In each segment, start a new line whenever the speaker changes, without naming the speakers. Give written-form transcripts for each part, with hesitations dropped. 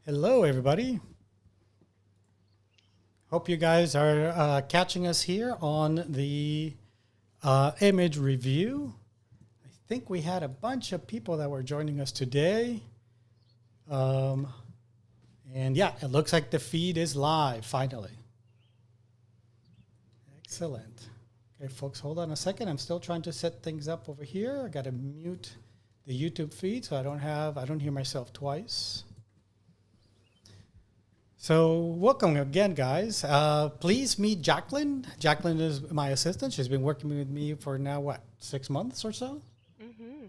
Hello, everybody. Hope you guys are catching us here on the image review. I think we had a bunch of people that were joining us today. And yeah, it looks like the feed is live, finally. Excellent. Okay, folks, hold on a second. I'm still trying to set things up over here. I got to mute the YouTube feed so I don't hear myself twice. So welcome again, guys. Please meet Jaclyn. Jaclyn is my assistant. She's been working with me for now, 6 months or so?
Mm-hmm.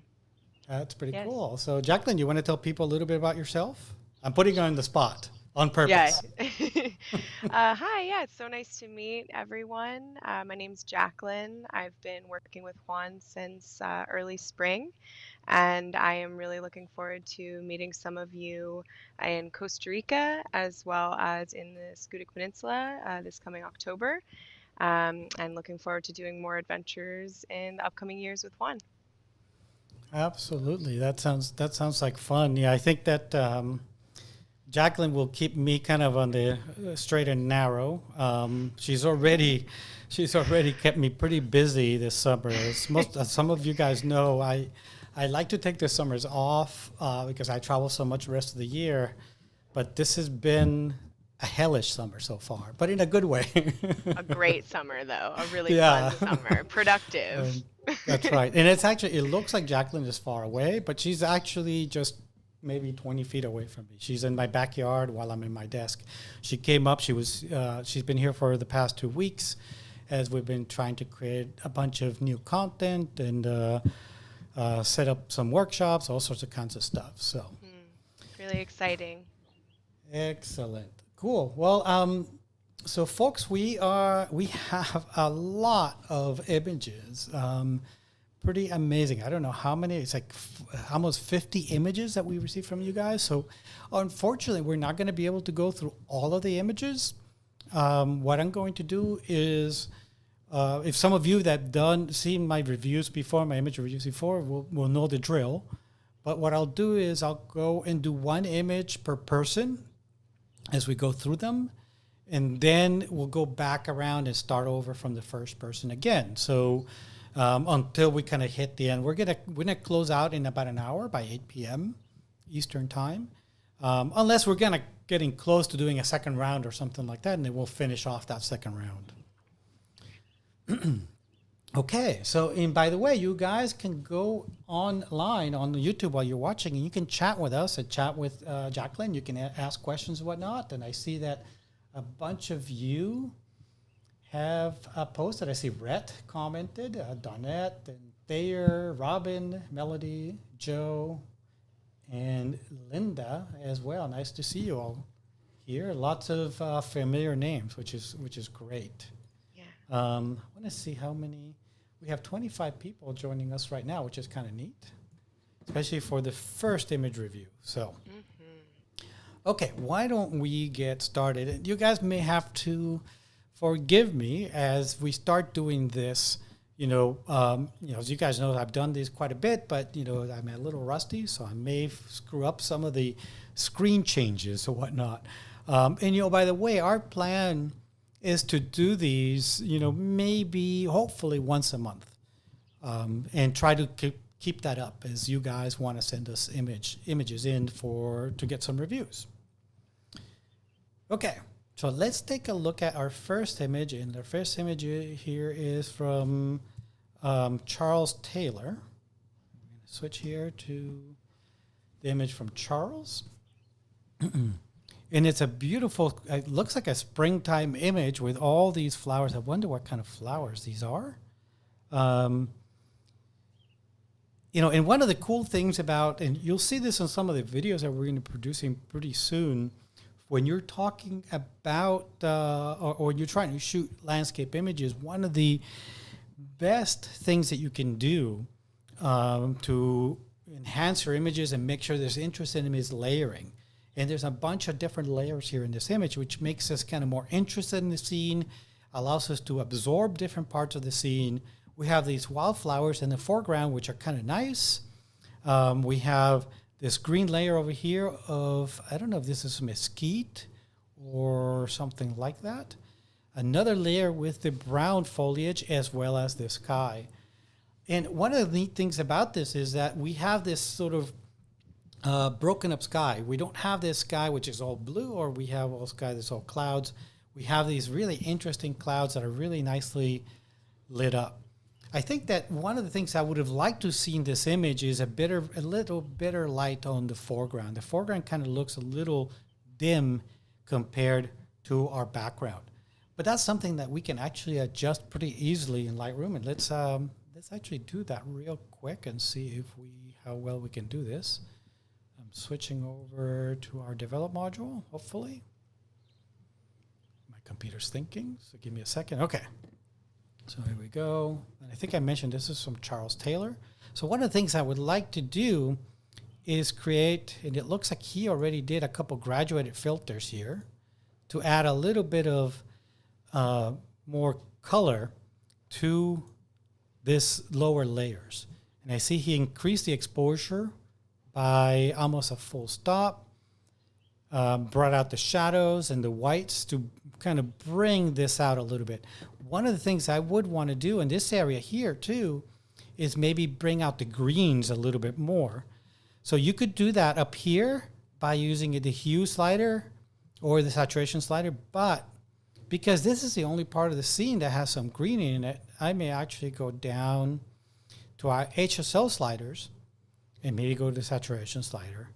That's pretty cool. So Jaclyn, you want to tell people a little bit about yourself? I'm putting you on the spot on purpose.
Yeah. Hi, yeah, it's so nice to meet everyone. My name's Jaclyn. I've been working with Juan since early spring, and I am really looking forward to meeting some of you in Costa Rica as well as in the Scudic Peninsula this coming October, and looking forward to doing more adventures in the upcoming years with Juan.
Absolutely. That sounds like fun. Yeah, I think that Jaclyn will keep me kind of on the straight and narrow. She's already kept me pretty busy this summer. As some of you guys know, I like to take the summers off because I travel so much the rest of the year. But this has been a hellish summer so far, but in a good way.
A great summer, though. A really fun summer. Productive.
That's right. And it looks like Jaclyn is far away, but she's actually just maybe 20 feet away from me. She's in my backyard while I'm in my desk. She came up. She's been here for the past 2 weeks as we've been trying to create a bunch of new content and set up some workshops, all sorts of kinds of stuff. So
really exciting.
Excellent. Cool. Well, so folks, we have a lot of images. Pretty amazing. I don't know how many. It's like almost 50 images that we received from you guys. So unfortunately, we're not going to be able to go through all of the images. What I'm going to do is, if some of you that seen my reviews before, my image reviews before, will know the drill. But what I'll do is I'll go and do one image per person as we go through them. And then we'll go back around and start over from the first person again. So until we kind of hit the end, we're gonna close out in about an hour by 8 p.m. Eastern time, unless we're getting close to doing a second round or something like that, and then we'll finish off that second round. Okay, so and by the way, you guys can go online on YouTube while you're watching, and you can chat with us and chat with Jaclyn. You can ask questions and whatnot, and I see that a bunch of you have posted. I see Rhett commented, Donette, and Thayer, Robin, Melody, Joe, and Linda as well. Nice to see you all here. Lots of familiar names, which is great.
Yeah.
I want to see how many. We have 25 people joining us right now, which is kind of neat, especially for the first image review. So. Okay, why don't we get started? You guys may have to forgive me as we start doing this. As you guys know, I've done these quite a bit, but I'm a little rusty, so I may screw up some of the screen changes or whatnot. And by the way, our plan is to do these, maybe hopefully once a month, and try to keep that up as you guys want to send us images in to get some reviews. Okay, so let's take a look at our first image, and the first image here is from Charles Taylor. I'm going to switch here to the image from Charles. And it's a beautiful, it looks like a springtime image with all these flowers. I wonder what kind of flowers these are. And one of the cool things about, and you'll see this in some of the videos that we're going to be producing pretty soon, when you're talking about, or you're trying to shoot landscape images, one of the best things that you can do to enhance your images and make sure there's interest in them is layering. And there's a bunch of different layers here in this image, which makes us kind of more interested in the scene, allows us to absorb different parts of the scene. We have these wildflowers in the foreground, which are kind of nice. We have this green layer over here of, I don't know if this is mesquite or something like that. Another layer with the brown foliage as well as the sky. And one of the neat things about this is that we have this sort of broken up sky. We don't have this sky which is all blue, or we have all sky that's all clouds. We have these really interesting clouds that are really nicely lit up. I think that one of the things I would have liked to see in this image is a little better light on the foreground. The foreground kind of looks a little dim compared to our background. But that's something that we can actually adjust pretty easily in Lightroom. And let's actually do that real quick and see how well we can do this. I'm switching over to our develop module, hopefully. My computer's thinking, so give me a second. Okay. So here we go. And I think I mentioned this is from Charles Taylor. So one of the things I would like to do is create, and it looks like he already did a couple graduated filters here to add a little bit of more color to this lower layers. And I see he increased the exposure by almost a full stop, brought out the shadows and the whites to kind of bring this out a little bit. One of the things I would want to do in this area here too is maybe bring out the greens a little bit more. So you could do that up here by using the hue slider or the saturation slider, but because this is the only part of the scene that has some green in it, I may actually go down to our HSL sliders and maybe go to the saturation slider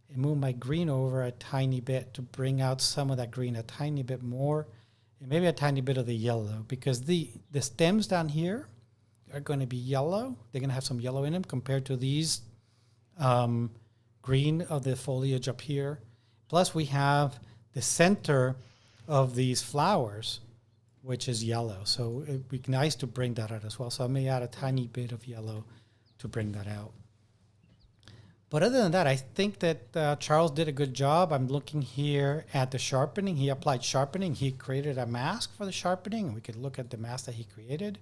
and move my green over a tiny bit to bring out some of that green a tiny bit more, and maybe a tiny bit of the yellow, because the stems down here are going to be yellow. They're going to have some yellow in them compared to these green of the foliage up here. Plus we have the center of these flowers, which is yellow. So it'd be nice to bring that out as well. So I may add a tiny bit of yellow to bring that out. But other than that, I think that Charles did a good job. I'm looking here at the sharpening. He applied sharpening. He created a mask for the sharpening, and we could look at the mask that he created,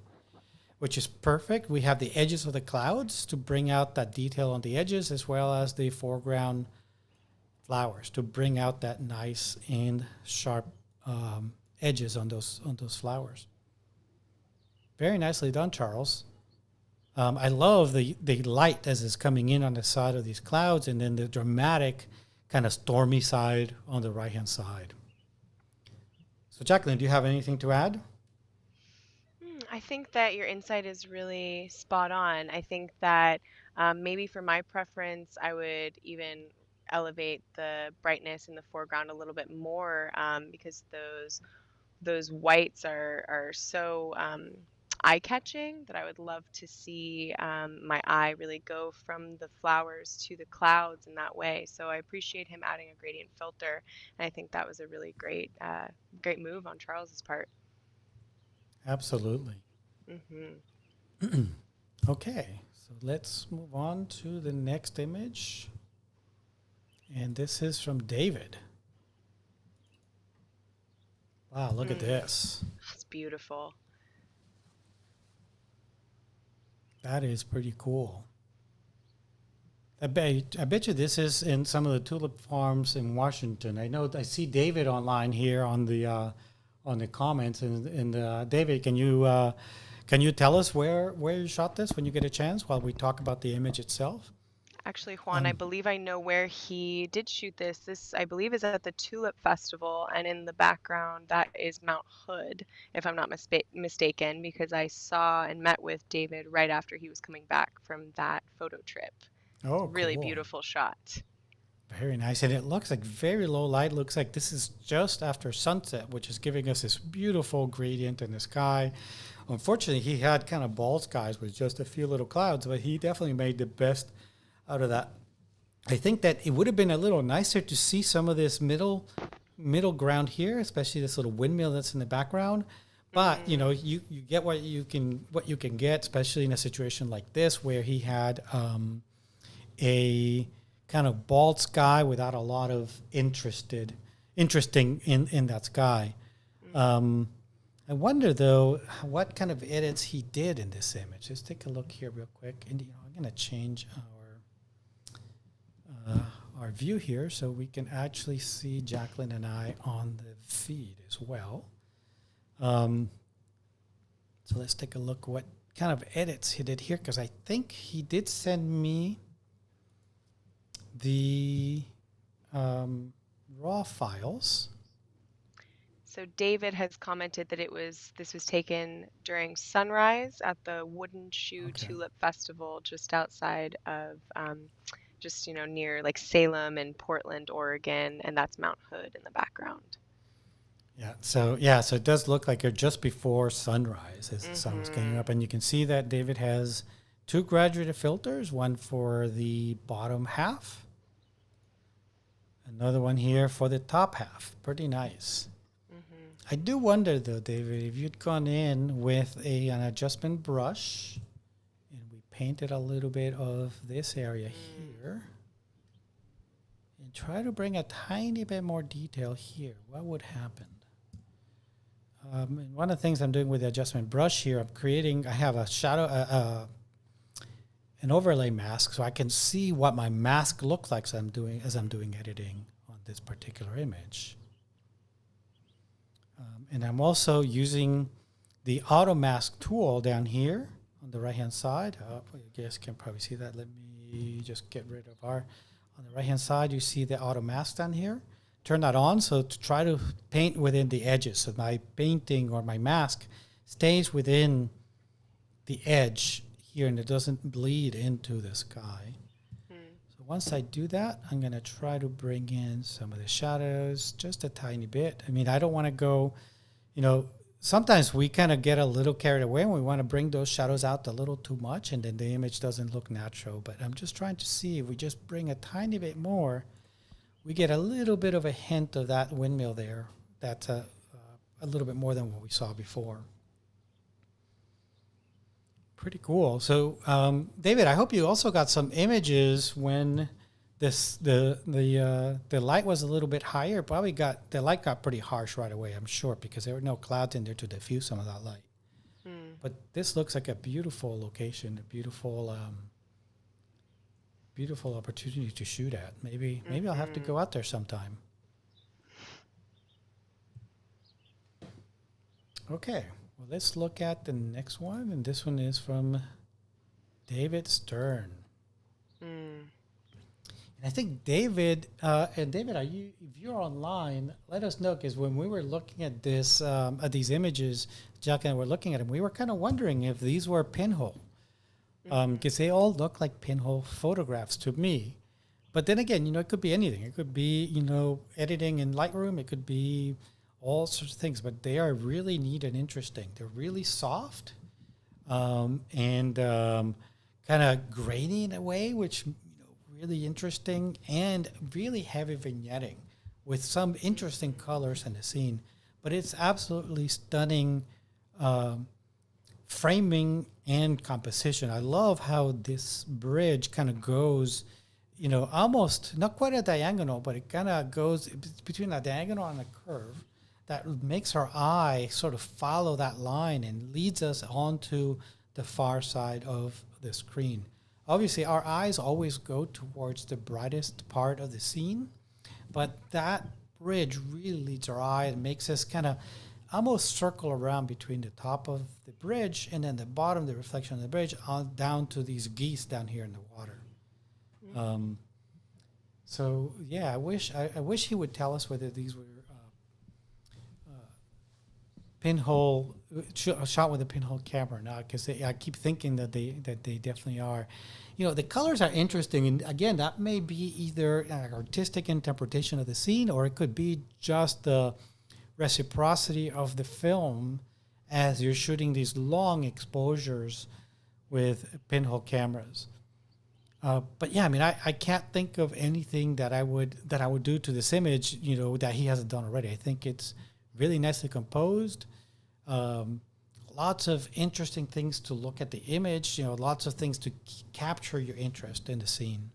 which is perfect. We have the edges of the clouds to bring out that detail on the edges, as well as the foreground flowers to bring out that nice and sharp edges on those flowers. Very nicely done, Charles. I love the light as it's coming in on the side of these clouds, and then the dramatic kind of stormy side on the right-hand side. So, Jaclyn, do you have anything to add?
I think that your insight is really spot on. I think that maybe for my preference, I would even elevate the brightness in the foreground a little bit more, because those whites are so eye-catching that I would love to see my eye really go from the flowers to the clouds in that way. So I appreciate him adding a gradient filter, and I think that was a really great move on Charles's part.
Absolutely.
Mm-hmm.
Okay, so let's move on to the next image. And this is from David. Wow, look at this.
That's beautiful.
That is pretty cool. I bet you this is in some of the tulip farms in Washington. I see David online here on the comments, and David, can you tell us where you shot this when you get a chance while we talk about the image itself?
Actually, Juan, I believe I know where he did shoot this. This, I believe, is at the Tulip Festival, and in the background, that is Mount Hood, if I'm not mistaken, because I saw and met with David right after he was coming back from that photo trip.
Oh,
really
cool.
Beautiful shot.
Very nice. And it looks like very low light. Looks like this is just after sunset, which is giving us this beautiful gradient in the sky. Unfortunately, he had kind of bald skies with just a few little clouds, but he definitely made the best out of that. I think that it would have been a little nicer to see some of this middle ground here, especially this little windmill that's in the background. But you know, you get what you can get, especially in a situation like this where he had a kind of bald sky without a lot of interesting in that sky. I wonder though what kind of edits he did in this image. Let's take a look here real quick, and I'm going to change uh, our view here so we can actually see Jaclyn and I on the feed as well. So let's take a look what kind of edits he did here, because I think he did send me the raw files.
So David has commented that this was taken during sunrise at the Wooden Shoe
Okay.
Tulip Festival just outside of just near like Salem and Portland, Oregon, and that's Mount Hood in the background.
So it does look like you're just before sunrise as the sun was getting up, and you can see that David has two graduated filters, one for the bottom half, another one here for the top half. Pretty nice. I do wonder though, David, if you'd gone in with an adjustment brush and we painted a little bit of this area here and try to bring a tiny bit more detail here, what would happen? And one of the things I'm doing with the adjustment brush here, I have a shadow, an overlay mask, so I can see what my mask looks like as I'm doing editing on this particular image. And I'm also using the auto mask tool down here on the right hand side. You guys can probably see that. Let me just get rid of on the right hand side, you see the auto mask down here. Turn that on so to try to paint within the edges, so my painting or my mask stays within the edge here and it doesn't bleed into the sky. So once I do that, I'm going to try to bring in some of the shadows just a tiny bit. I mean, I don't want to go, sometimes we kind of get a little carried away and we want to bring those shadows out a little too much and then the image doesn't look natural. But I'm just trying to see if we just bring a tiny bit more, we get a little bit of a hint of that windmill there. That's a little bit more than what we saw before. Pretty cool. So, David, I hope you also got some images when the light was a little bit higher. Probably the light got pretty harsh right away, I'm sure, because there were no clouds in there to diffuse some of that light. But this looks like a beautiful location, a beautiful opportunity to shoot at. Maybe I'll have to go out there sometime. Okay, well, let's look at the next one, and this one is from David Stern. And I think David, if you're online, let us know, because when we were looking at at these images, Jack and I were looking at them, we were kind of wondering if these were pinhole. Because they all look like pinhole photographs to me. But then again, it could be anything. It could be, editing in Lightroom. It could be all sorts of things. But they are really neat and interesting. They're really soft and kind of grainy in a way, which, really interesting, and really heavy vignetting with some interesting colors in the scene. But it's absolutely stunning framing and composition. I love how this bridge kind of goes, almost not quite a diagonal, but it kind of goes between a diagonal and a curve that makes our eye sort of follow that line and leads us onto the far side of the screen. Obviously, our eyes always go towards the brightest part of the scene, but that bridge really leads our eye and makes us kind of almost circle around between the top of the bridge and then the bottom, the reflection of the bridge, on down to these geese down here in the water. So yeah, I wish he would tell us whether these were pinhole shot with a pinhole camera or not, because I keep thinking that they definitely are. The colors are interesting, and again, that may be either an artistic interpretation of the scene, or it could be just the reciprocity of the film as you're shooting these long exposures with pinhole cameras. But yeah, I mean, I can't think of anything that I would do to this image, that he hasn't done already. I think it's really nicely composed. Lots of interesting things to look at the image, lots of things to capture your interest in the scene.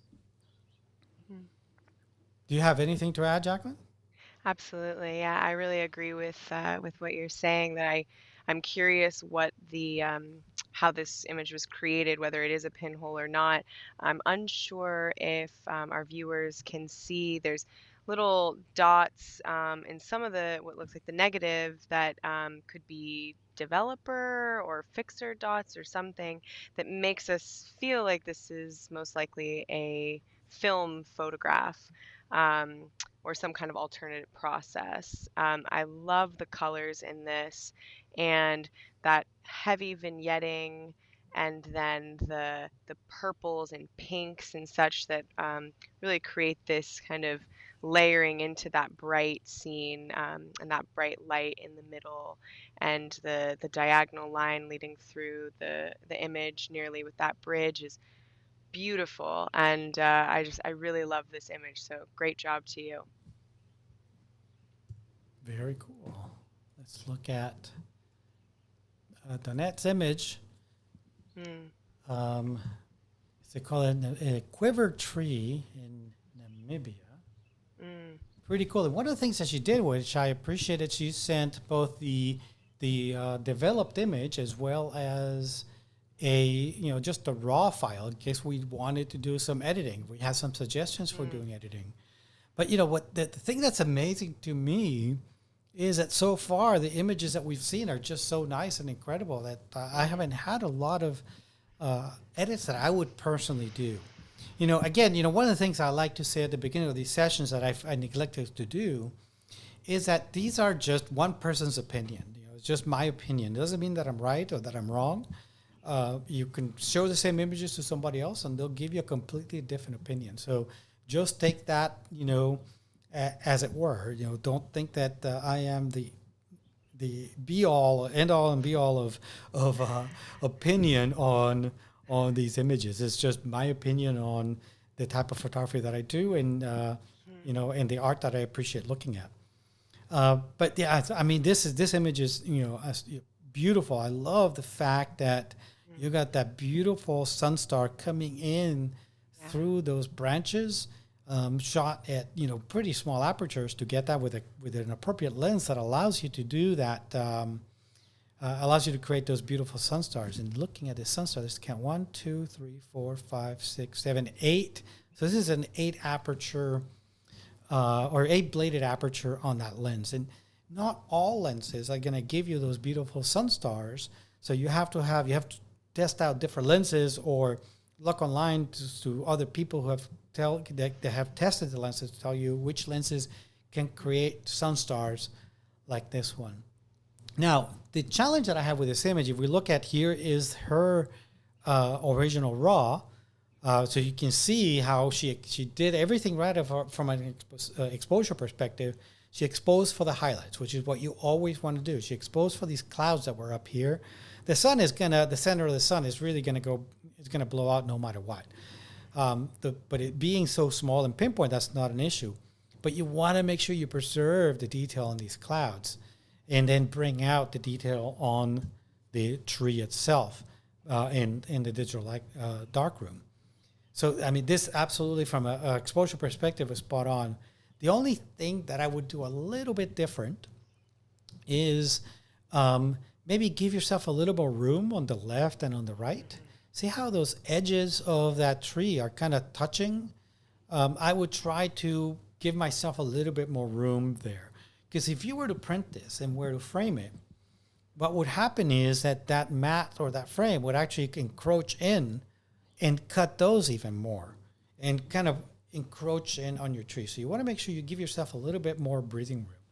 Do you have anything to add, Jaclyn?
Absolutely. Yeah, I really agree with what you're saying, that I'm curious what the how this image was created, whether it is a pinhole or not. I'm unsure if our viewers can see. There's little dots in some of the what looks like the negative that could be developer or fixer dots or something that makes us feel like this is most likely a film photograph. Um, or some kind of alternative process. I love the colors in this and that heavy vignetting and then the purples and pinks and such that really create this kind of layering into that bright scene and that bright light in the middle and the diagonal line leading through the image nearly with that bridge is beautiful, and I really love this image. So great job to you.
Very cool. Let's look at Donette's image.
Mm,
They call it a quiver tree in Namibia.
mm,
Pretty cool. And one of the things that she did, which I appreciated, she sent both the developed image as well as just a raw file in case we wanted to do some editing. We had some suggestions for doing editing. But what the thing that's amazing to me is that so far the images that we've seen are just so nice and incredible that I haven't had a lot of edits that I would personally do. Again, one of the things I like to say at the beginning of these sessions that I neglected to do is that these are just one person's opinion. It's just my opinion. It doesn't mean that I'm right or that I'm wrong. You can show the same images to somebody else and they'll give you a completely different opinion. So just take that, as it were. Don't think that I am the be all, end all, and be all of opinion on these images. It's just my opinion on the type of photography that I do, and and the art that I appreciate looking at. But yeah, I mean, this image is beautiful. I love the fact that you got that beautiful sun star coming in through those branches. Shot at pretty small apertures to get that with an appropriate lens that allows you to do that, allows you to create those beautiful sun stars. And looking at the sun star, let's count 1, 2, 3, 4, 5, 6, 7, 8. So this is an 8 aperture or 8 bladed aperture on that lens. And not all lenses are going to give you those beautiful sun stars. So you have to test out different lenses or look online to other people who have they have tested the lenses to tell you which lenses can create sun stars like this one. Now, the challenge that I have with this image, if we look at here, is her original raw. So you can see how she did everything right from an exposure perspective. She exposed for the highlights, which is what you always want to do. She exposed for these clouds that were up here. The center of the sun is really it's gonna blow out no matter what. But it being so small and pinpoint, that's not an issue. But you want to make sure you preserve the detail in these clouds and then bring out the detail on the tree itself in the digital darkroom. So, I mean, this absolutely from an exposure perspective is spot on. The only thing that I would do a little bit different is maybe give yourself a little more room on the left and on the right. See how those edges of that tree are kind of touching? I would try to give myself a little bit more room there. Because if you were to print this and were to frame it, what would happen is that mat or that frame would actually encroach in and cut those even more and kind of encroach in on your tree. So you want to make sure you give yourself a little bit more breathing room.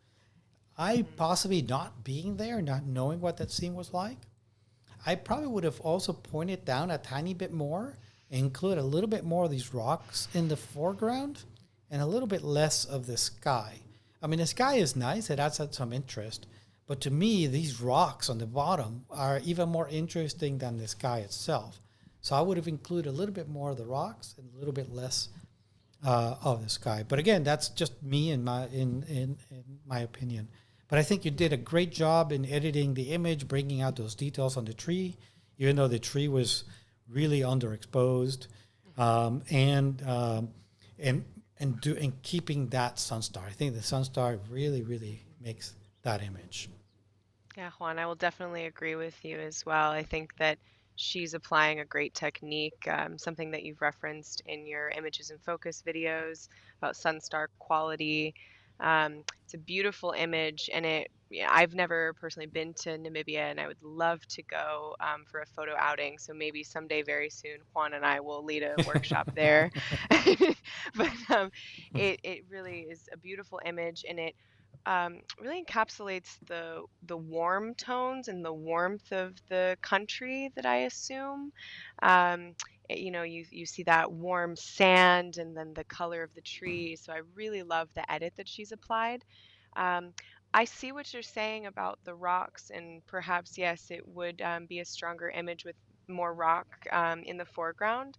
I possibly not being there, not knowing what that scene was like, I probably would have also pointed down a tiny bit more, include a little bit more of these rocks in the foreground and a little bit less of the sky. I mean, the sky is nice. It adds some interest. But to me, these rocks on the bottom are even more interesting than the sky itself. So I would have included a little bit more of the rocks and a little bit less of the sky. But again, that's just me in my opinion. But I think you did a great job in editing the image, bringing out those details on the tree, even though the tree was really underexposed, and keeping that sun star. I think the sun star really, really makes that image.
Yeah, Juan, I will definitely agree with you as well. I think that she's applying a great technique, something that you've referenced in your images and focus videos about sunstar quality. It's a beautiful image, and yeah, I've never personally been to Namibia, and I would love to go for a photo outing. So maybe someday very soon, Juan and I will lead a workshop there. But it really is a beautiful image, and it really encapsulates the warm tones and the warmth of the country that I assume. You see that warm sand and then the color of the trees. So I really love the edit that she's applied. Um, I see what you're saying about the rocks, and perhaps yes, it would be a stronger image with more rock in the foreground.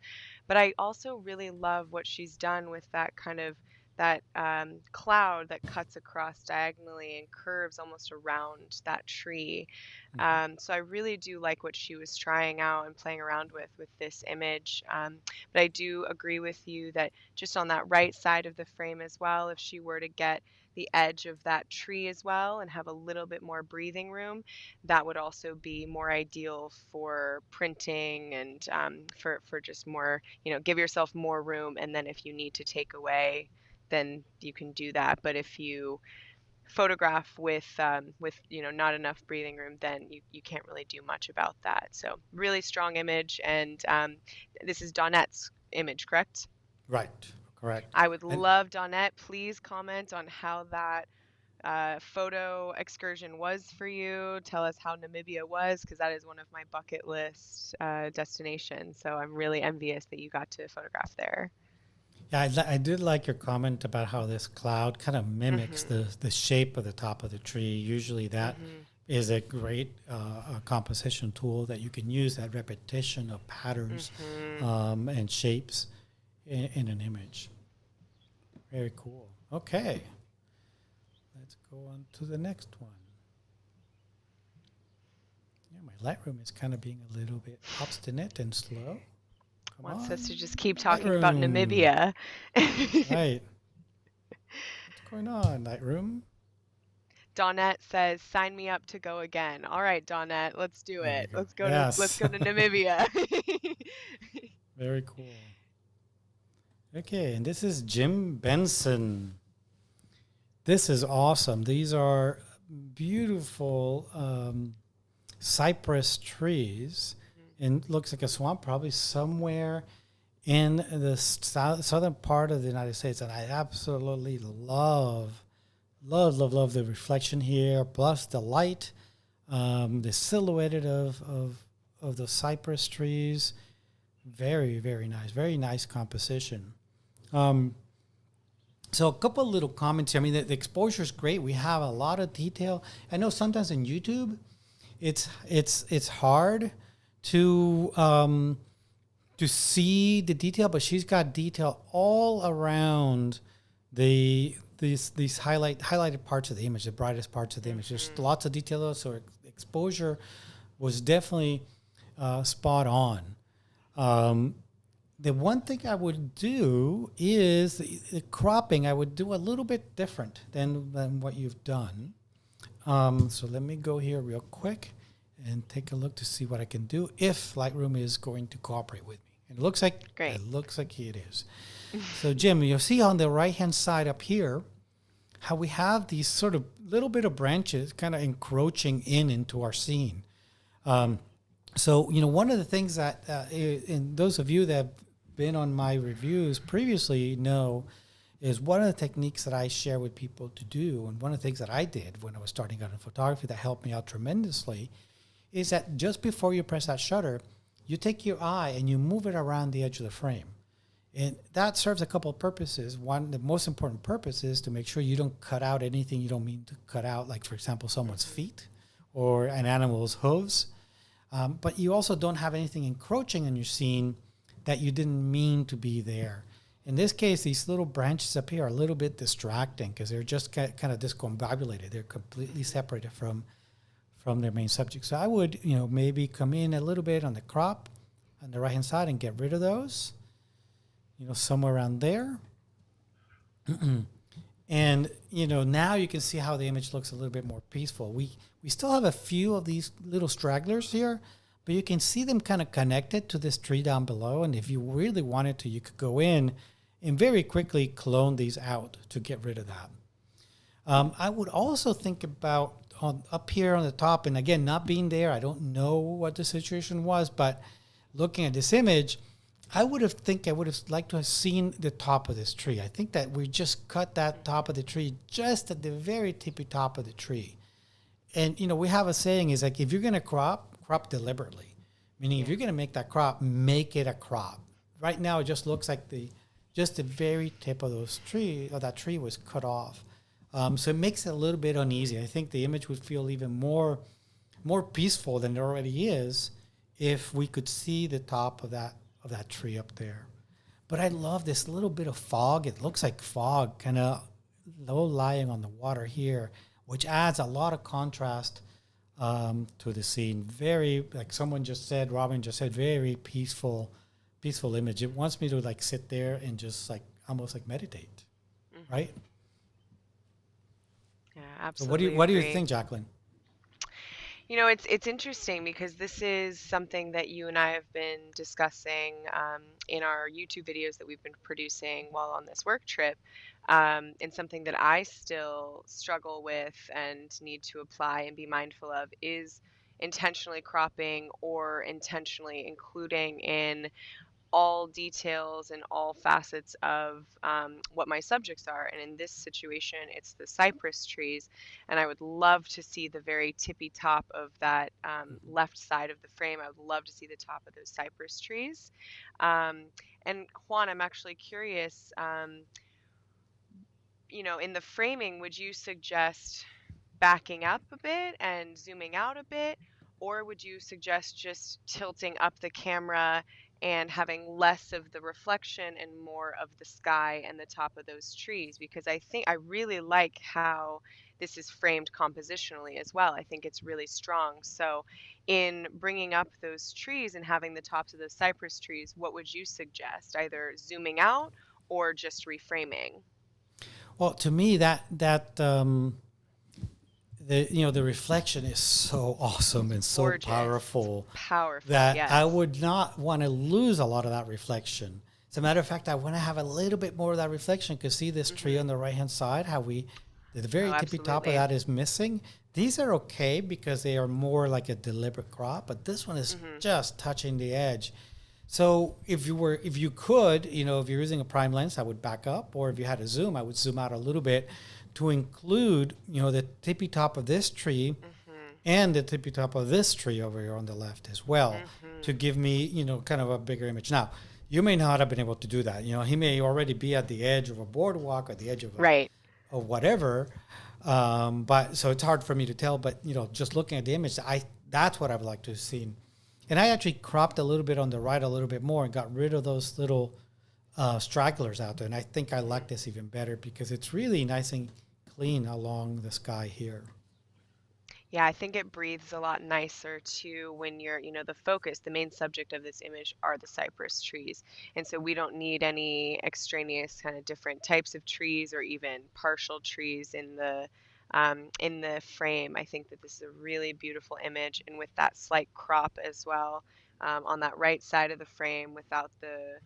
But I also really love what she's done with that kind of that cloud that cuts across diagonally and curves almost around that tree.
Mhm.
So I really do like what she was trying out and playing around with this image. But I do agree with you that just on that right side of the frame as well, if she were to get the edge of that tree as well and have a little bit more breathing room, that would also be more ideal for printing and for just more, give yourself more room. And then if you need to take away, then you can do that. But if you photograph with not enough breathing room, then you can't really do much about that. So really strong image, and this is Donette's image, correct?
Right, correct.
I would
And
love, Donette, please comment on how that photo excursion was for you. Tell us how Namibia was, because that is one of my bucket list destinations. So I'm really envious that you got to photograph there.
yeah, I did like your comment about how this cloud kind of mimics
Mhm.
the shape of the top of the tree. Usually, that
Mhm.
is a great composition tool that you can use, that repetition of patterns
Mhm.
and shapes in an image. Very cool. Okay, let's go on to the next one. Yeah, my Lightroom is kind of being a little bit obstinate and slow. Come
Wants us to
on,
just keep talking about
Lightroom.
Namibia.
Right. What's going on, Lightroom?
Donette says, "Sign me up to go again." All right, Donette, let's do
There we
it.
go.
Let's
Yes.
go to Namibia.
Very cool. Okay, and this is Jim Benson. This is awesome. These are beautiful cypress trees, and looks like a swamp, probably somewhere in the southern part of the United States. And I absolutely love the reflection here, plus the light, the silhouette of the cypress trees. Very nice. Very nice composition. Um, so a couple of little comments here. I mean, the exposure is great. We have a lot of detail. I know sometimes in YouTube, it's hard to see the detail, but she's got detail all around these highlighted parts of the image, the brightest parts of the image. There's
Mhm.
lots of detail, so exposure was definitely spot on. Um, the one thing I would do is the cropping. I would do a little bit different than what you've done. So let me go here real quick and take a look to see what I can do if Lightroom is going to cooperate with me. And
Great.
it looks like it is. So Jim, you'll see on the right hand side up here how we have these sort of little bit of branches kind of encroaching into our scene. Um, so one of the things that, and those of you that have been on my reviews previously know, is one of the techniques that I share with people to do, and one of the things that I did when I was starting out in photography that helped me out tremendously, is that just before you press that shutter, you take your eye and you move it around the edge of the frame. And that serves a couple of purposes. One, the most important purpose is to make sure you don't cut out anything you don't mean to cut out, like, for example, someone's feet or an animal's hooves. But you also don't have anything encroaching on your scene that you didn't mean to be there. In this case, these little branches up here are a little bit distracting because they're just kind of discombobulated. They're completely separated from their main subject. So I would, maybe come in a little bit on the crop on the right-hand side and get rid of those, somewhere around there. And, now you can see how the image looks a little bit more peaceful. We still have a few of these little stragglers here, but you can see them kind of connected to this tree down below. And if you really wanted to, you could go in and very quickly clone these out to get rid of that. I would also think about up here on the top, and again, not being there, I don't know what the situation was, but looking at this image, I would have liked to have seen the top of this tree. I think that we just cut that top of the tree just at the very tippy top of the tree. And, we have a saying is like, if you're going to crop deliberately. Meaning if you're going to make that crop, make it a crop. Right now, it just looks like the very tip of that tree was cut off. So it makes it a little bit uneasy. I think the image would feel even more peaceful than it already is if we could see the top of that tree up there. But I love this little bit of fog. It looks like fog kind of low lying on the water here, which adds a lot of contrast to the scene. Very, like Robin just said, very peaceful image. It wants me to like sit there and just like almost like meditate, right?
Yeah, absolutely.
So what do you think, Jaclyn?
It's interesting because this is something that you and I have been discussing in our YouTube videos that we've been producing while on this work trip, and something that I still struggle with and need to apply and be mindful of is intentionally cropping or intentionally including in all details and all facets of what my subjects are. And in this situation, it's the cypress trees. And I would love to see the very tippy top of that left side of the frame. I would love to see the top of those cypress trees. And Juan, I'm actually curious, in the framing, would you suggest backing up a bit and zooming out a bit? Or would you suggest just tilting up the camera and having less of the reflection and more of the sky and the top of those trees? Because I really like how this is framed compositionally as well. I think it's really strong. So in bringing up those trees and having the tops of those cypress trees, what would you suggest? Either zooming out or just reframing?
Well, to me, the reflection is so awesome and so
Gorgeous.
powerful
that
yes. I would not want to lose a lot of that reflection. As a matter of fact, I want to have a little bit more of that reflection because see this tree on the right-hand side, the very tippy top of that is missing. These are okay because they are more like a deliberate crop, but this one is just touching the edge. So if you're using a prime lens, I would back up, or if you had a zoom, I would zoom out a little bit to include, the tippy top of this tree and the tippy top of this tree over here on the left as well to give me, kind of a bigger image. Now, you may not have been able to do that. He may already be at the edge of a boardwalk or the edge of of whatever. But so it's hard for me to tell, but, just looking at the image, that's what I would like to have seen. And I actually cropped a little bit on the right a little bit more and got rid of those little stragglers out there. And I think I like this even better because it's really nice and clean along the sky here.
Yeah, I think it breathes a lot nicer too when you're, the main subject of this image are the cypress trees. And so we don't need any extraneous kind of different types of trees or even partial trees in the frame. I think that this is a really beautiful image, and with that slight crop as well on that right side of the frame without the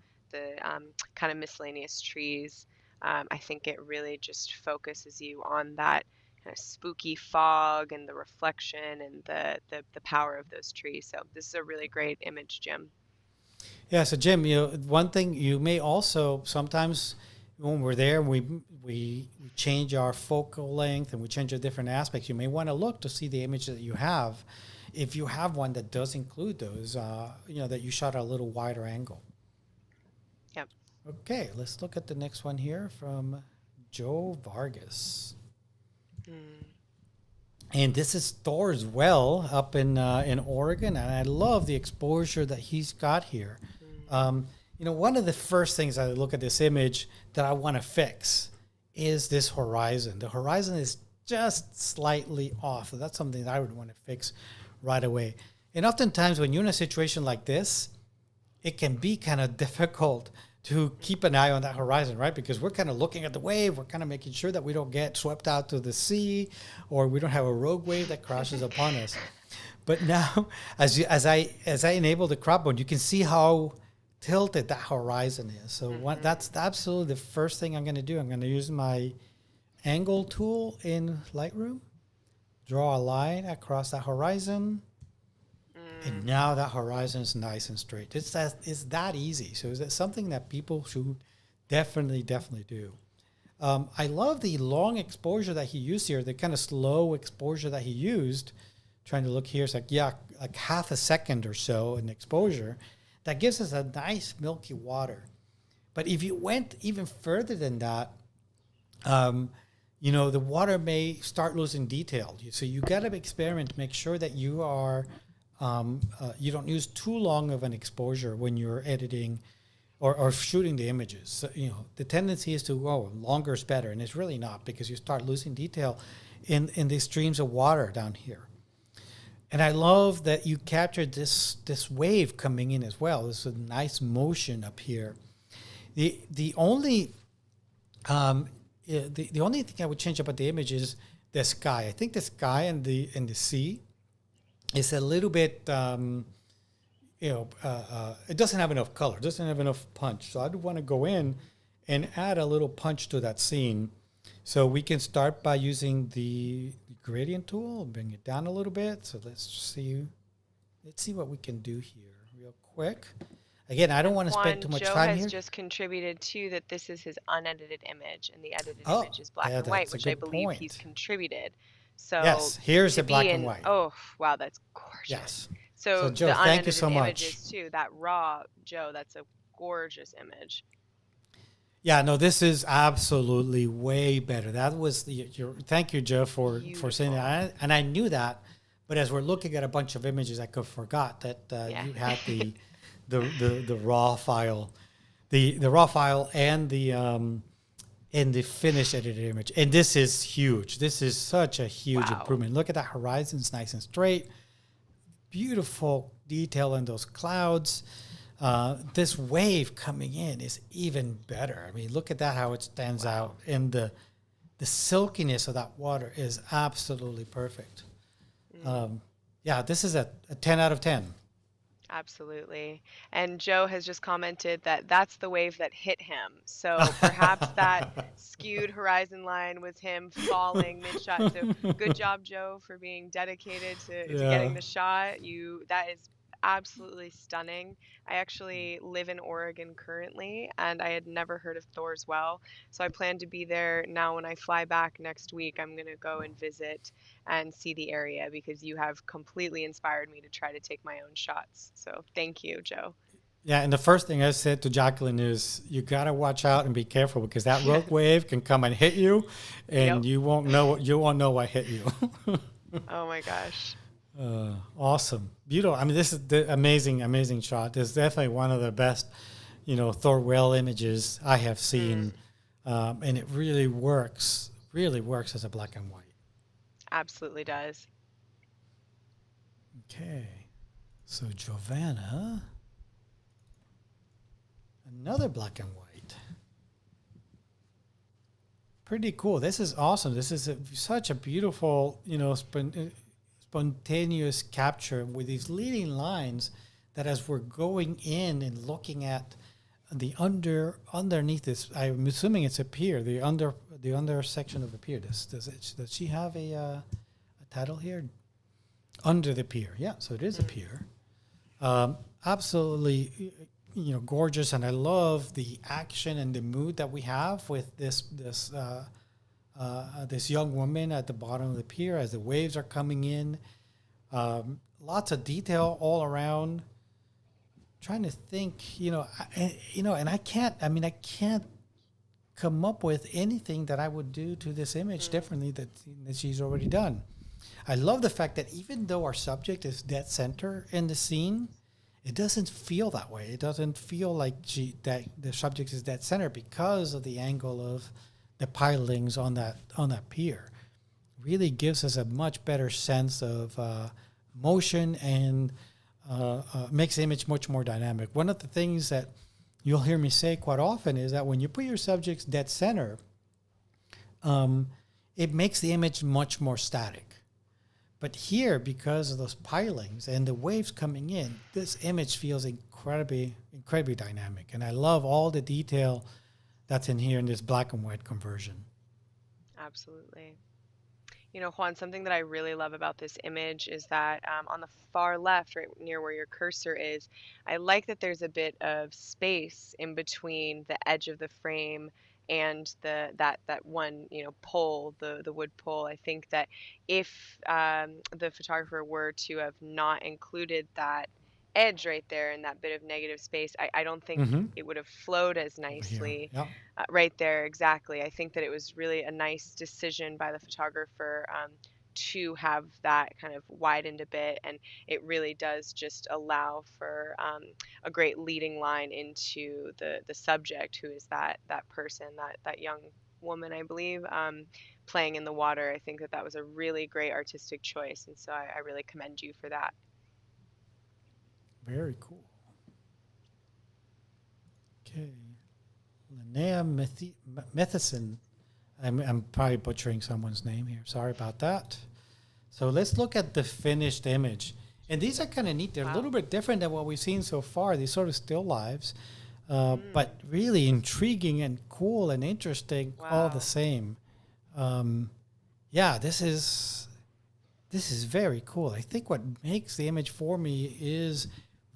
kind of miscellaneous trees, I think it really just focuses you on that kind of spooky fog and the reflection and the power of those trees. So this is a really great image, Jim.
Yeah, so Jim, one thing you may also sometimes when we're there, we change our focal length and we change the different aspects. You may want to look to see the image that you have. If you have one that does include those, that you shot at a little wider angle.
Yep.
Okay, let's look at the next one here from Joe Vargas. And this is Thor's well up in Oregon, and I love the exposure that he's got here. One of the first things I look at this image that I want to fix is this horizon. The horizon is just slightly off. So that's something that I would want to fix right away. And oftentimes when you're in a situation like this, it can be kind of difficult to keep an eye on that horizon, right? Because we're kind of looking at the wave. We're kind of making sure that we don't get swept out to the sea, or we don't have a rogue wave that crashes upon us. But now, as I enable the crop mode, you can see how tilted that horizon is. So that's absolutely the first thing I'm going to do. I'm going to use my angle tool in Lightroom, draw a line across that horizon, and now that horizon is nice and straight. It's that easy. So is that something that people should definitely do? I love the long exposure that he used here, the kind of slow exposure that he used. Trying to look here, it's like half a second or so in exposure. That gives us a nice milky water. But if you went even further than that, the water may start losing detail. So you got to experiment to make sure that you are you don't use too long of an exposure when you're editing or shooting the images. So, the tendency is to longer is better, and it's really not, because you start losing detail in the streams of water down here. And I love that you captured this wave coming in as well. This is a nice motion up here. The only the only thing I would change about the image is the sky. I think the sky and the sea is a little bit it doesn't have enough color, doesn't have enough punch. So I'd want to go in and add a little punch to that scene. So we can start by using the gradient tool, bring it down a little bit. So let's see what we can do here real quick. Again, I don't want to spend too much time here.
Joe has just contributed too that this is his unedited image, and the edited image is black and white, which I believe he's contributed. So
yes, here's the black and white.
Oh, wow, that's gorgeous.
Yes.
So
Joe,
the
thank you so
unedited
much.
Images too, that raw, Joe, that's a gorgeous image.
Yeah, no, this is absolutely way better. That was thank you, Joe, for saying that. And I knew that, but as we're looking at a bunch of images, I forgot that you had the raw file, the raw file and the finished edited image. And this is huge. This is such a huge improvement. Look at that horizon; it's nice and straight. Beautiful detail in those clouds. This wave coming in is even better. I mean, look at that, how it stands out. And the silkiness of that water is absolutely perfect. This is a 10 out of 10.
Absolutely. And Joe has just commented that that's the wave that hit him. So perhaps that skewed horizon line was him falling mid-shot. So good job, Joe, for being dedicated to getting the shot. That is absolutely stunning. I actually live in Oregon currently, and I had never heard of Thor's Well. So I plan to be there now. When I fly back next week, I'm going to go and visit and see the area, because you have completely inspired me to try to take my own shots. So thank you, Joe.
Yeah, and the first thing I said to Jaclyn is you got to watch out and be careful, because that rogue wave can come and hit you, and you won't know what hit you.
Oh my gosh.
Awesome. Beautiful. I mean, this is the amazing shot. This is definitely one of the best, Thor whale images I have seen. And it really works as a black and white.
Absolutely does.
Okay. So Giovanna, another black and white. Pretty cool. This is awesome. This is such a beautiful, spontaneous capture with these leading lines that as we're going in and looking at the underneath this, I'm assuming it's a pier, the under section of the pier. Does she have a title here? Under the pier. Yeah, so it is a pier. Absolutely, gorgeous, and I love the action and the mood that we have with this young woman at the bottom of the pier as the waves are coming in. Lots of detail all around. Trying to think, and I can't come up with anything that I would do to this image differently that she's already done. I love the fact that even though our subject is dead center in the scene, it doesn't feel that way. It doesn't feel like that the subject is dead center because of the angle of the pilings on that pier. Really gives us a much better sense of makes the image much more dynamic. One of the things that you'll hear me say quite often is that when you put your subjects dead center, it makes the image much more static. But here, because of those pilings and the waves coming in, this image feels incredibly dynamic. And I love all the detail that's in here in this black and white conversion.
Absolutely. You know, Juan, something that I really love about this image is that on the far left, right near where your cursor is, I like that there's a bit of space in between the edge of the frame and that one, you know, pole, the wood pole. I think that if the photographer were to have not included that edge right there and that bit of negative space, I don't think
Mm-hmm.
it would have flowed as
Over here.
nicely.
Yeah.
Right there, exactly. I think that it was really a nice decision by the photographer to have that kind of widened a bit, and it really does just allow for a great leading line into the subject, who is that person, that young woman, I believe, playing in the water. I think that that was a really great artistic choice, and so I really commend you for that.
Very cool. Okay. Linnea Matheson. I'm probably butchering someone's name here. Sorry about that. So let's look at the finished image. And these are kind of neat. They're a little bit different than what we've seen so far. These sort of still lives, but really intriguing and cool and interesting all the same. Yeah, this is very cool. I think what makes the image for me is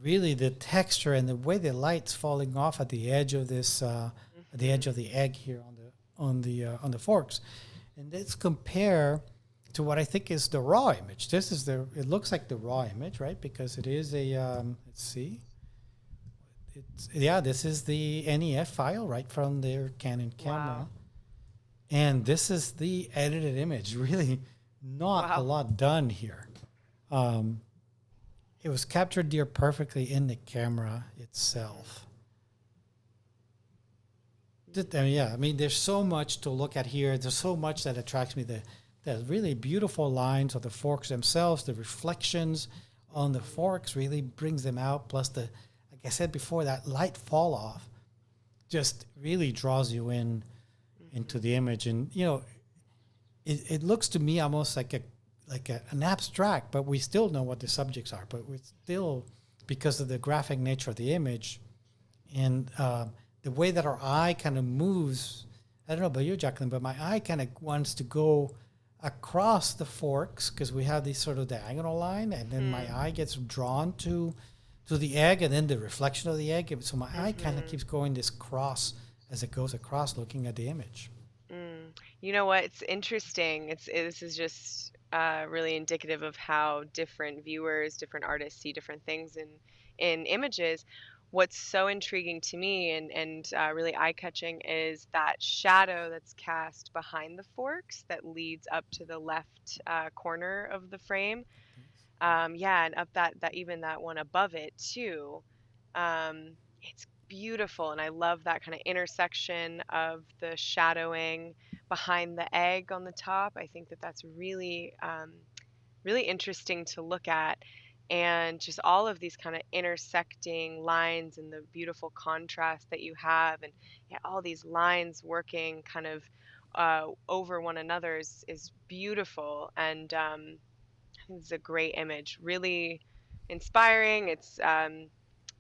really the texture and the way the light's falling off at the edge of this, at the edge of the egg here on the forks, and let's compare to what I think is the raw image. It looks like the raw image, right? Because it is a let's see, this is the NEF file right from their Canon camera, and this is the edited image. Really, not a lot done here. It was captured near perfectly in the camera itself. I mean, there's so much to look at here. There's so much that attracts me. The really beautiful lines of the forks themselves, the reflections on the forks really brings them out. Plus, like I said before, that light fall off just really draws you into the image. And, you know, it looks to me almost like an abstract, but we still know what the subjects are. But we still, because of the graphic nature of the image and the way that our eye kind of moves, I don't know about you, Jaclyn, but my eye kind of wants to go across the forks because we have this sort of diagonal line, and then my eye gets drawn to the egg and then the reflection of the egg. So my eye kind of keeps going this cross as it goes across looking at the image.
You know what? It's interesting. This is just really indicative of how different viewers, different artists see different things in images. What's so intriguing to me and really eye-catching is that shadow that's cast behind the forks that leads up to the left corner of the frame. And up that even that one above it too. It's beautiful, and I love that kind of intersection of the shadowing behind the egg on the top. I think that that's really really interesting to look at, and just all of these kind of intersecting lines and the beautiful contrast that you have, and all these lines working kind of over one another is beautiful. And I think it's a great image, really inspiring. It's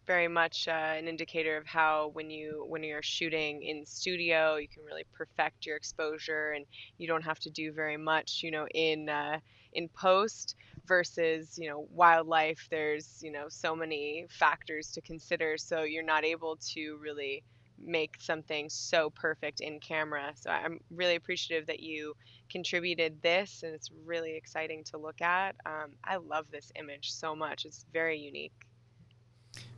very much an indicator of how when you're shooting in studio, you can really perfect your exposure, and you don't have to do very much, in post. Versus, wildlife, there's so many factors to consider, so you're not able to really make something so perfect in camera. So I'm really appreciative that you contributed this, and it's really exciting to look at. I love this image so much. It's very unique.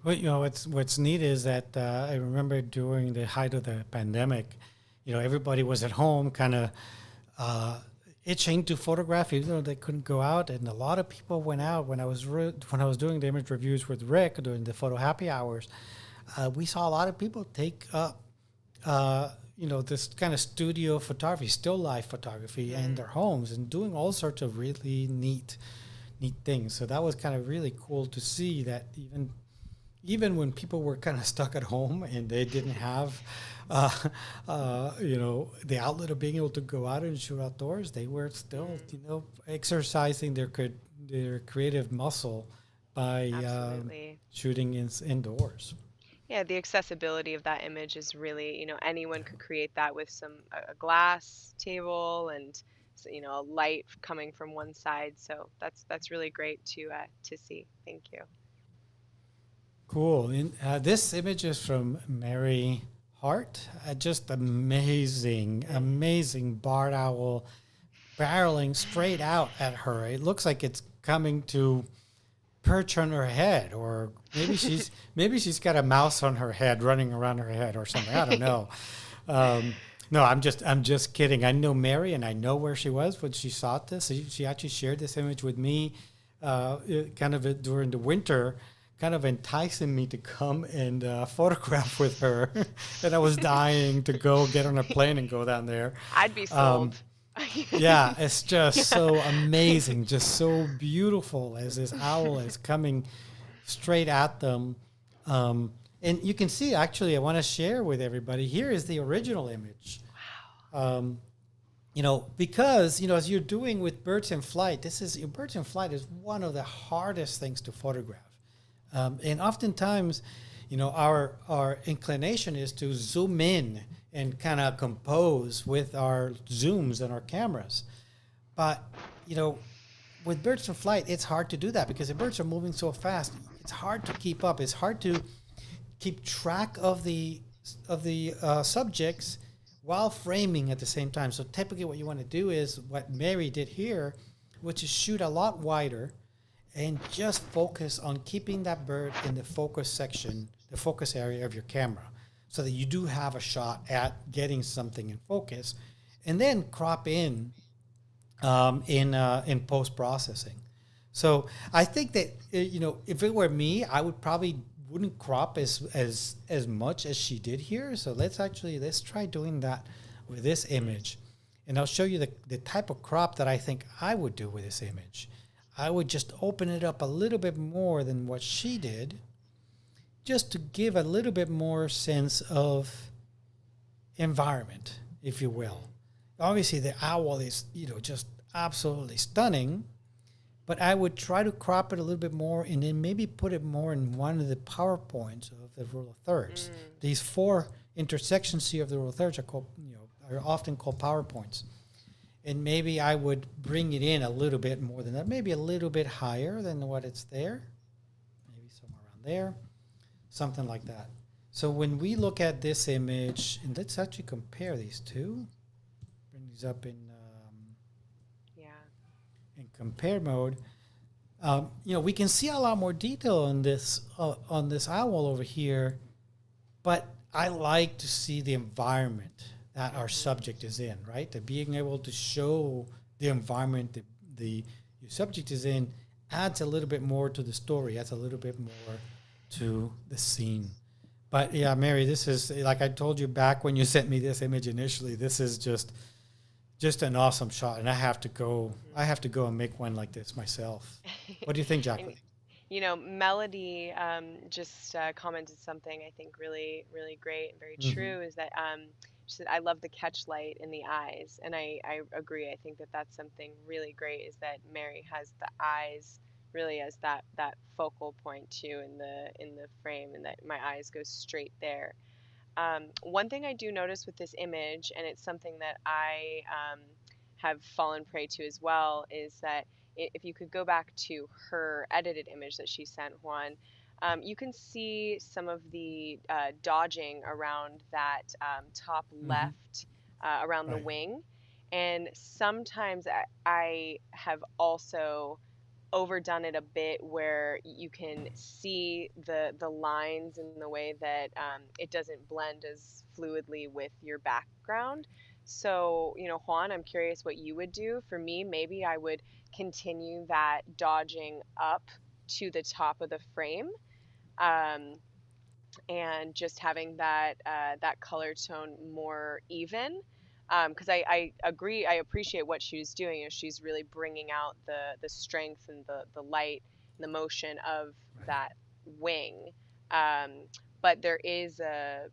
Well, what's neat is that I remember during the height of the pandemic, everybody was at home, kind of itching to photograph, even though they couldn't go out, and a lot of people went out. When I was doing the image reviews with Rick during the photo happy hours, we saw a lot of people take up, this kind of studio photography, still life photography, in their homes and doing all sorts of really neat things. So that was kind of really cool to see that even even when people were kind of stuck at home and they didn't have, uh, the outlet of being able to go out and shoot outdoors, they were still,
Mm,
exercising their creative muscle by
absolutely.
shooting indoors.
Yeah, the accessibility of that image is really, anyone could create that with a glass table and a light coming from one side. So that's really great to see. Thank you.
Cool. And, this image is from Mary Hart. Just amazing, amazing barred owl barreling straight out at her. It looks like it's coming to perch on her head, or maybe she's got a mouse on her head running around her head or something. I don't know. No, I'm just kidding. I know Mary, and I know where she was when she saw this. She actually shared this image with me, kind of during the winter, kind of enticing me to come and photograph with her. And I was dying to go get on a plane and go down there.
I'd be
Um,
sold.
yeah, it's just
Yeah.
so amazing, just so beautiful as this owl is coming straight at them. Um, and you can see, actually, I want to share with everybody. Here is the original image. Um, because, as you're doing with birds in flight, birds in flight is one of the hardest things to photograph. And oftentimes, our inclination is to zoom in and kind of compose with our zooms and our cameras. But, you know, with birds in flight, it's hard to do that because the birds are moving so fast. It's hard to keep up. It's hard to keep track of the subjects while framing at the same time. So typically, what you want to do is what Mary did here, which is shoot a lot wider and just focus on keeping that bird in the focus section, the focus area of your camera, so that you do have a shot at getting something in focus, and then crop in post processing. So I think that if it were me, I would probably wouldn't crop as much as she did here. So let's try doing that with this image, and I'll show you the type of crop that I think I would do with this image. I would just open it up a little bit more than what she did, just to give a little bit more sense of environment, if you will. Obviously, the owl is, just absolutely stunning, but I would try to crop it a little bit more and then maybe put it more in one of the PowerPoints of the rule of thirds.
Mm,
These four intersections here of the rule of thirds are often called PowerPoints. And maybe I would bring it in a little bit more than that, maybe a little bit higher than what it's there, maybe somewhere around there, something like that. So when we look at this image, and let's actually compare these two, bring these up
yeah.
in compare mode. We can see a lot more detail on this owl over here, but I like to see the environment that our subject is in, right? That being able to show the environment that the your subject is in adds a little bit more to the story, adds a little bit more to the scene. But yeah, Mary, this is, like I told you back when you sent me this image initially, this is just an awesome shot, and I have to go and make one like this myself. What do you think,
And
Jacqueline?
Melody just commented something I think really, really great and very
Mm-hmm.
true is that she said, I love the catch light in the eyes. And I agree. I think that that's something really great is that Mary has the eyes really as that focal point too in the frame and that my eyes go straight there. One thing I do notice with this image, and it's something that I have fallen prey to as well, is that if you could go back to her edited image that she sent Juan, you can see some of the dodging around that top
Mm-hmm.
left around the
Right.
wing. And sometimes I have also overdone it a bit where you can see the lines in the way that it doesn't blend as fluidly with your background. So, Juan, I'm curious what you would do. For me, maybe I would continue that dodging up to the top of the frame. Um, and just having that color tone more even. Because I agree, I appreciate what she's doing. She's really bringing out the strength and the light and the motion of
Right.
that wing. But there is a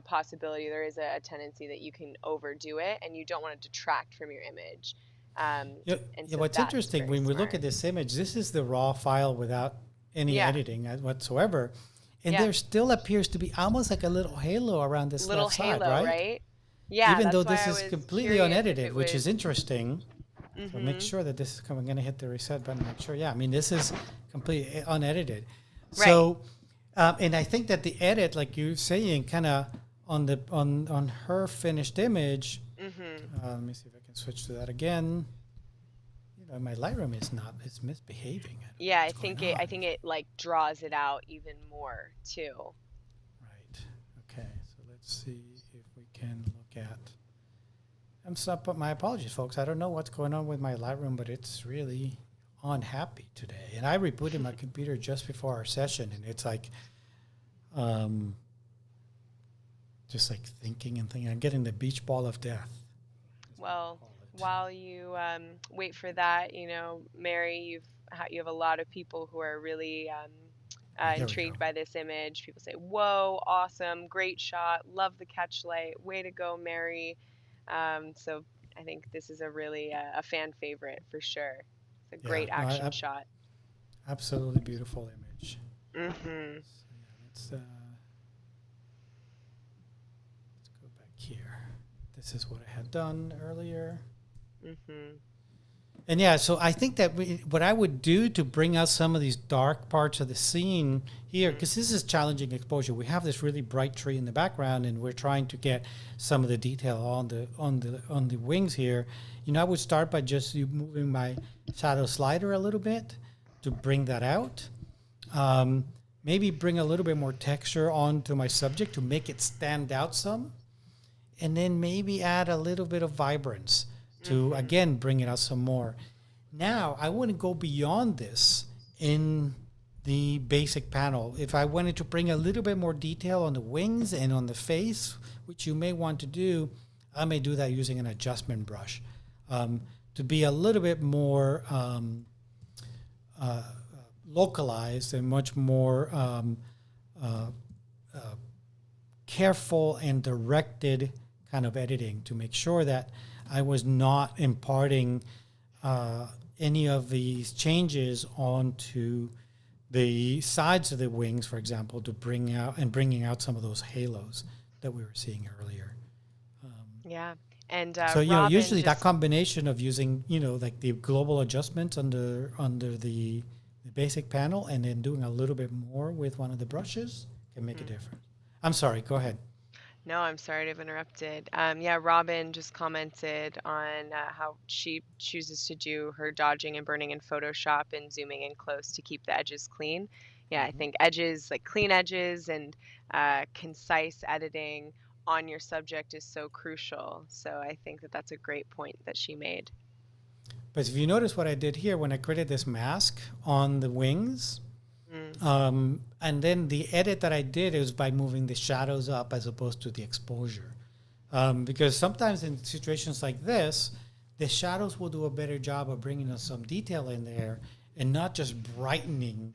possibility, there is a tendency that you can overdo it, and you don't want to detract from your image.
Yeah,
And
yeah.
so
What's
that's
interesting
very
when we look
smart.
at this image, this is the raw file without any
Yeah,
editing whatsoever, and
yeah.
there still appears to be almost like a little halo around this
Little
left side,
halo,
right?
right? Yeah,
Even though
that's why
this
I
is
was
completely
curious if
unedited,
it
which is
was.
interesting. So make
Hmm.
sure that this is coming. I'm going to hit the reset button. Make sure. Yeah, I mean this is completely unedited.
Right.
So, and I think that the edit, like you're saying, kind of on her finished image.
Hmm.
Let me see if I can switch to that again. You know, my Lightroom is not. It's misbehaving. I don't know
Yeah,
what's going on.
I think it like draws it out even more too.
Right. Okay. So let's see if we can look at. I'm sorry, but my apologies, folks. I don't know what's going on with my Lightroom, but it's really unhappy today. And I rebooted my computer just before our session, and it's like, um, just like thinking and thinking. I'm getting the beach ball of death, is what I
Well,
call it.
while you wait for that, Mary, you have a lot of people who are really
Right, there we go.
intrigued by this image. People say, "Whoa, awesome, great shot, love the catch light, way to go, Mary." So I think this is a really a fan favorite for sure. It's a
Yeah,
great
no,
action shot.
absolutely beautiful image.
Hmm.
So yeah, let's go back here. This is what I had done earlier.
Hmm.
And yeah, so I think that what I would do to bring out some of these dark parts of the scene here, because this is challenging exposure. We have this really bright tree in the background, and we're trying to get some of the detail on the wings here. You know, I would start by just moving my shadow slider a little bit to bring that out. Maybe bring a little bit more texture onto my subject to make it stand out some, and then maybe add a little bit of vibrance to
Hmm.
again bring it out some more. Now I want to go beyond this in the basic panel. If I wanted to bring a little bit more detail on the wings and on the face, which you may want to do, I may do that using an adjustment brush to be a little bit more uh, localized and much more uh, uh, careful and directed kind of editing to make sure that I was not imparting any of these changes onto the sides of the wings, for example, to bringing out some of those halos that we were seeing earlier.
Yeah. And
So
Robin
usually that
just.
combination of using like the global adjustments under the basic panel and then doing a little bit more with one of the brushes can make a
Mhm.
difference. I'm sorry. Go ahead.
No, I'm sorry to have interrupted. Yeah, Robin just commented on how she chooses to do her dodging and burning in Photoshop and zooming in close to keep the edges clean. Yeah, I
Hmm.
think edges, like clean edges and concise editing on your subject is so crucial. So I think that that's a great point that she made.
But if you notice what I did here when I created this mask on the wings,
Mm,
and then the edit that I did is by moving the shadows up as opposed to the exposure. Because sometimes in situations like this, the shadows will do a better job of bringing us some detail in there and not just brightening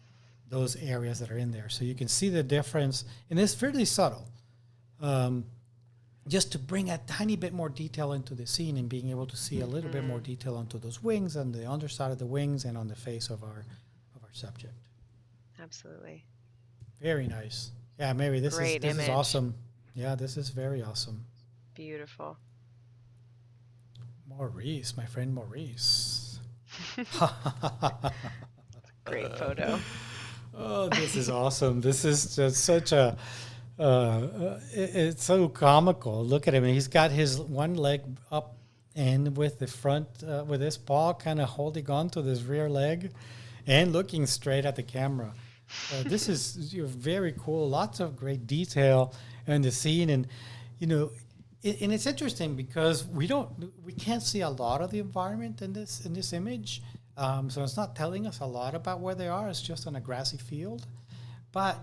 those areas that are in there. So you can see the difference, and it's fairly subtle. Um, just to bring a tiny bit more detail into the scene and being able to see a little bit more
mm,
detail onto those wings and the underside of the wings and on the face of our subject.
absolutely.
Very nice. Yeah, Mary,
Great
this is
image.
awesome. Yeah, this is very awesome.
Beautiful.
Maurice, my friend Maurice.
Great photo.
Oh, this is awesome. This is just such a it's so comical. Look at him. He's got his one leg up and with the front with his paw kind of holding on to this rear leg and looking straight at the camera. This is very cool. Lots of great detail in the scene, and you know, and it's interesting because we can't see a lot of the environment in this image. So it's not telling us a lot about where they are. It's just on a grassy field, but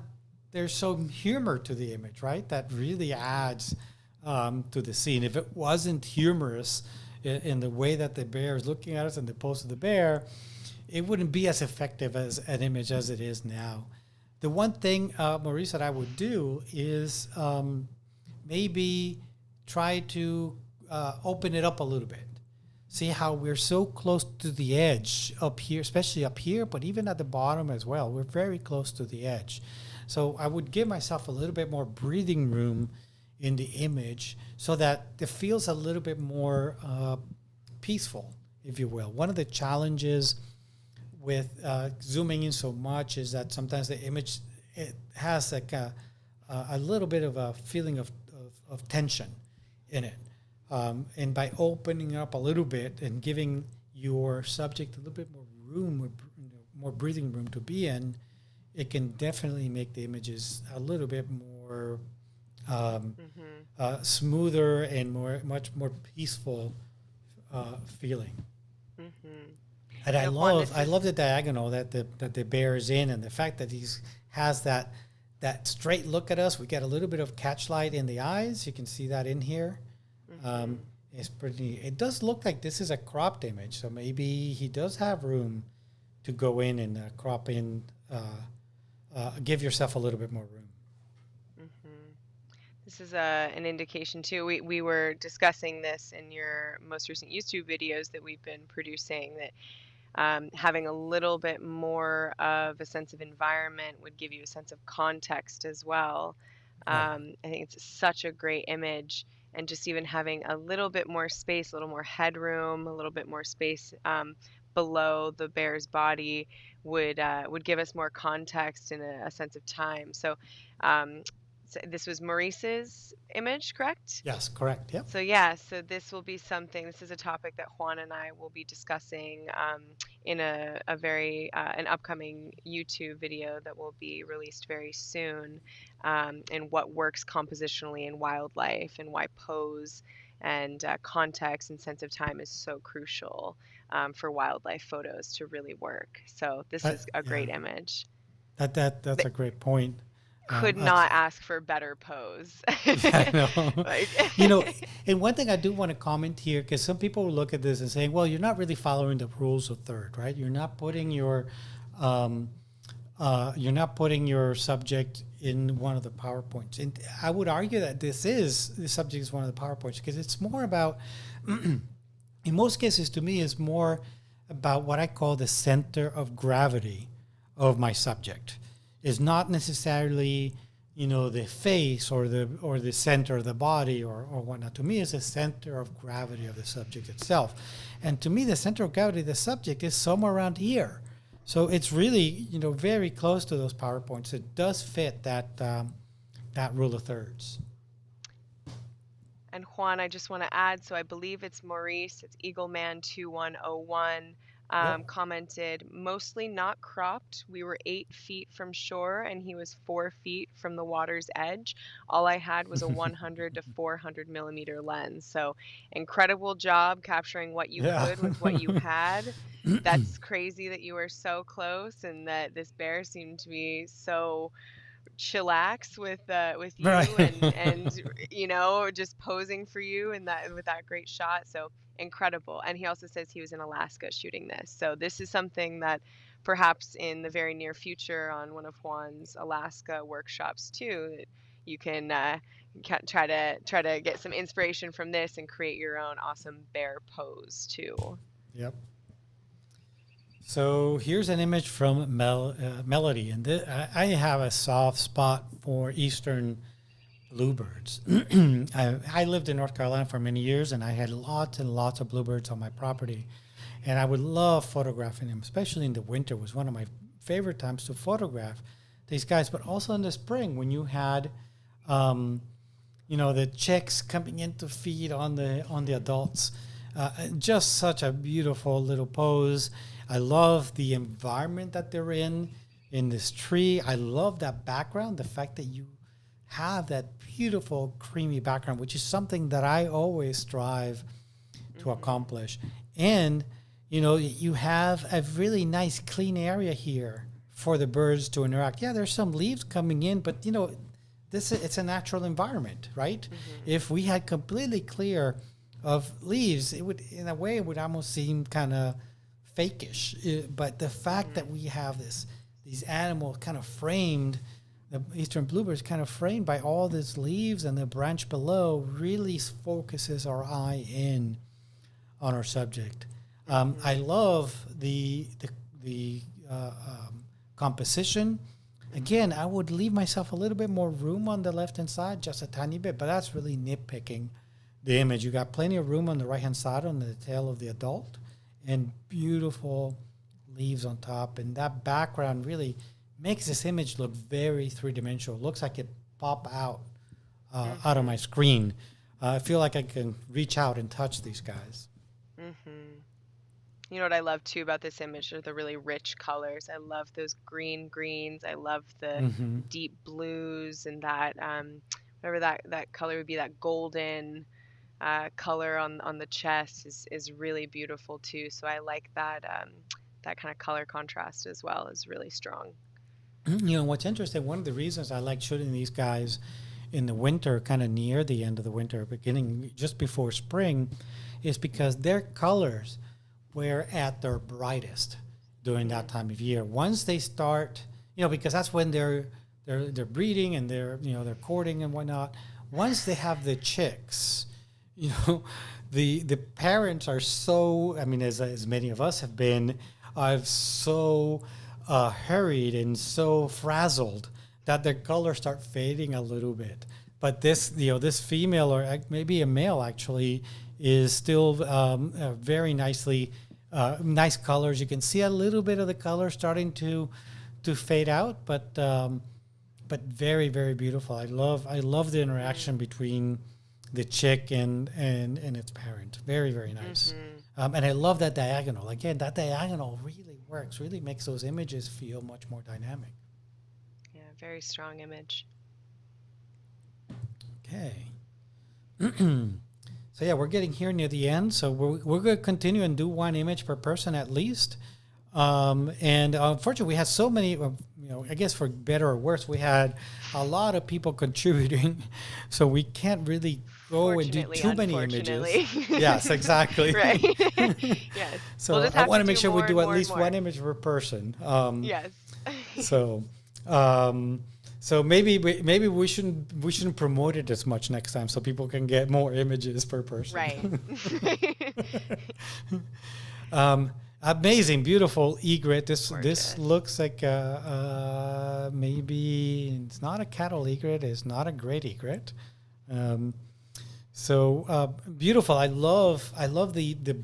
there's some humor to the image, right? That really adds to the scene. If it wasn't humorous in the way that the bear is looking at us and the pose of the bear, it wouldn't be as effective as an image as it is now. The one thing, Maurice, that I would do is maybe try to open it up a little bit. See how we're so close to the edge up here, especially up here, but even at the bottom as well. We're very close to the edge. So I would give myself a little bit more breathing room in the image so that it feels a little bit more peaceful, if you will. One of the challenges with zooming in so much is that sometimes the image, it has like a little bit of a feeling of tension in it. And by opening up a little bit and giving your subject a little bit more room, more breathing room to be in, it can definitely make the images a little bit more smoother and much more peaceful feeling.
Mm-hmm.
And I love the diagonal that the bear is in, and the fact that he has that straight look at us. We get a little bit of catchlight in the eyes. You can see that in here. Mm-hmm. It's pretty. It does look like this is a cropped image, so maybe he does have room to go in and crop in. Give yourself a little bit more room.
Mm-hmm. This is an indication too. We were discussing this in your most recent YouTube videos that we've been producing, that having a little bit more of a sense of environment would give you a sense of context as well.
Right.
I think it's such a great image, and just even having a little bit more space, a little more headroom, a little bit more space below the bear's body would give us more context and a sense of time. So this was Maurice's image, correct?
Yes, correct. Yep.
So yeah, so this will be something. This is a topic that Juan and I will be discussing in a very an upcoming YouTube video that will be released very soon, and what works compositionally in wildlife, and why pose and context and sense of time is so crucial for wildlife photos to really work. So this is a great image.
That's a great point.
Could not ask for a better pose.
I know. And one thing I do want to comment here, because some people will look at this and saying, well, you're not really following the rules of third, right? You're not putting your subject in one of the PowerPoints. And I would argue that the subject is one of the PowerPoints, because it's more about, in most cases to me, is more about what I call the center of gravity of my subject. Is not necessarily, the face or the center of the body or whatnot. To me, it's the center of gravity of the subject itself. And to me, the center of gravity of the subject is somewhere around here. So it's really, very close to those PowerPoints. It does fit that rule of thirds.
And Juan, I just want to add, so I believe it's Maurice, it's Eagleman2101, commented, mostly not cropped. We were 8 feet from shore and he was 4 feet from the water's edge. All I had was a 100 to 400 millimeter lens. So incredible job capturing what you could with what you had. That's crazy that you were so close and that this bear seemed to be so chillax with you, right. and just posing for you and that with that great shot. So incredible. And he also says he was in Alaska shooting this. So this is something that perhaps in the very near future on one of Juan's Alaska workshops too, that you can try to get some inspiration from this and create your own awesome bear pose too.
Yep. So here's an image from Melody, and I have a soft spot for eastern bluebirds. I lived in North Carolina for many years, and I had lots and lots of bluebirds on my property, and I would love photographing them, especially in the winter. Was one of my favorite times to photograph these guys, but also in the spring when you had, the chicks coming in to feed on the adults. Just such a beautiful little pose. I love the environment that they're in this tree. I love that background, the fact that you have that beautiful creamy background, which is something that I always strive to accomplish. And, you have a really nice clean area here for the birds to interact. Yeah, there's some leaves coming in, but, it's a natural environment, right? Mm-hmm. If we had completely clear of leaves, it would, in a way, it would almost seem kind of fakeish, but the fact that we have these animals kind of framed, the eastern bluebirds kind of framed by all these leaves, and the branch below really focuses our eye in on our subject. I love the composition. Again, I would leave myself a little bit more room on the left-hand side, just a tiny bit, but that's really nitpicking the image. You got plenty of room on the right-hand side on the tail of the adult, and beautiful leaves on top. And that background really makes this image look very three-dimensional. It looks like it pop out of my screen. I feel like I can reach out and touch these guys.
You know what I love too about this image are the really rich colors. I love those greens. I love the deep blues, and that whatever that color would be, that golden color on the chest is really beautiful too. So I like that that kind of color contrast as well is really strong.
You know, what's interesting, one of the reasons I like shooting these guys in the winter, kind of near the end of the winter, beginning just before spring, is because their colors were at their brightest during that time of year. Once they start, you know, because that's when they're breeding and they're courting and whatnot. Once they have the chicks, you know, the parents are so, I mean, as many of us have been, are so hurried and so frazzled that their colors start fading a little bit. But this, you know, this female, or maybe a male actually, is still very nicely, nice colors. You can see a little bit of the color starting to fade out, but very, very beautiful. I love the interaction between the chick and its parent. Very, very nice. And I love that diagonal. Again, that diagonal really works, really makes those images feel much more dynamic.
Yeah, very strong image.
Okay. So yeah, we're getting here near the end. So we're going to continue and do one image per person at least. And unfortunately, we had so many, you know, I guess for better or worse, we had a lot of people contributing. So we can't really go and do too many images. Yes, exactly.
Right. Yes.
So
We'll just
I
have
want
to
to make
do
sure we
more
do
and
at
more and
least
more.
one image per person.
Yes.
So, so maybe we shouldn't promote it as much next time, so people can get more images per person.
Right.
Amazing, beautiful egret. This
Gorgeous.
looks like maybe it's not a cattle egret. It's not a great egret. So beautiful. I love the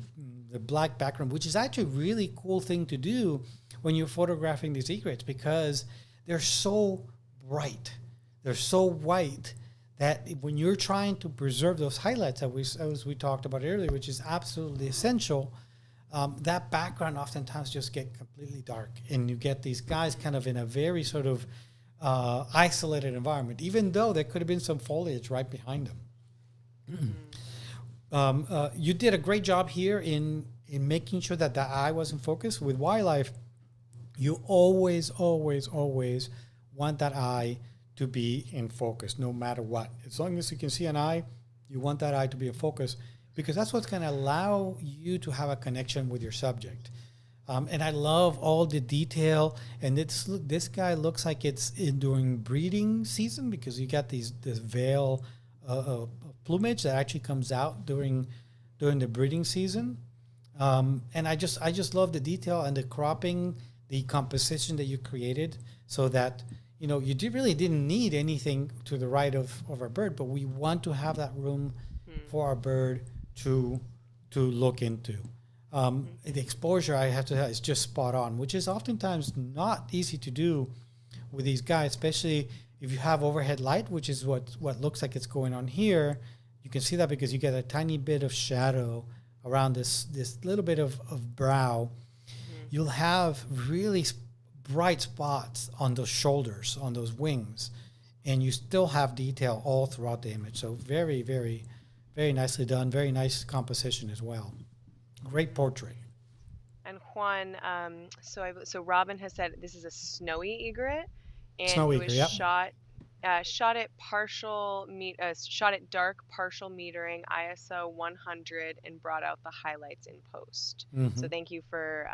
black background, which is actually a really cool thing to do when you're photographing these egrets, because they're so bright, they're so white, that when you're trying to preserve those highlights as we talked about earlier, which is absolutely essential, that background oftentimes just get completely dark, and you get these guys kind of in a very sort of isolated environment, even though there could have been some foliage right behind them. You did a great job here in making sure that the eye was in focus. With wildlife, you always want that eye to be in focus, no matter what. As long as you can see an eye, you want that eye to be in focus, because that's what's going to allow you to have a connection with your subject. And I love all the detail. And this guy looks like it's during breeding season, because you got this veil of plumage that actually comes out during the breeding season. And I just love the detail and the cropping, the composition that you created, so that, you know, you really didn't need anything to the right of our bird, but we want to have that room for our bird to look into. The exposure, I have to tell, is just spot on, which is oftentimes not easy to do with these guys, especially if you have overhead light, which is what looks like it's going on here. You can see that because you get a tiny bit of shadow around this little bit of brow. You'll have really bright spots on those shoulders, on those wings, and you still have detail all throughout the image. So very, very, very nicely done. Very nice composition as well. Great portrait.
And Juan, so Robin has said this is a snowy egret, and
Snow
it
egret,
was
yep.
shot at dark partial metering, ISO 100, and brought out the highlights in post. So thank you for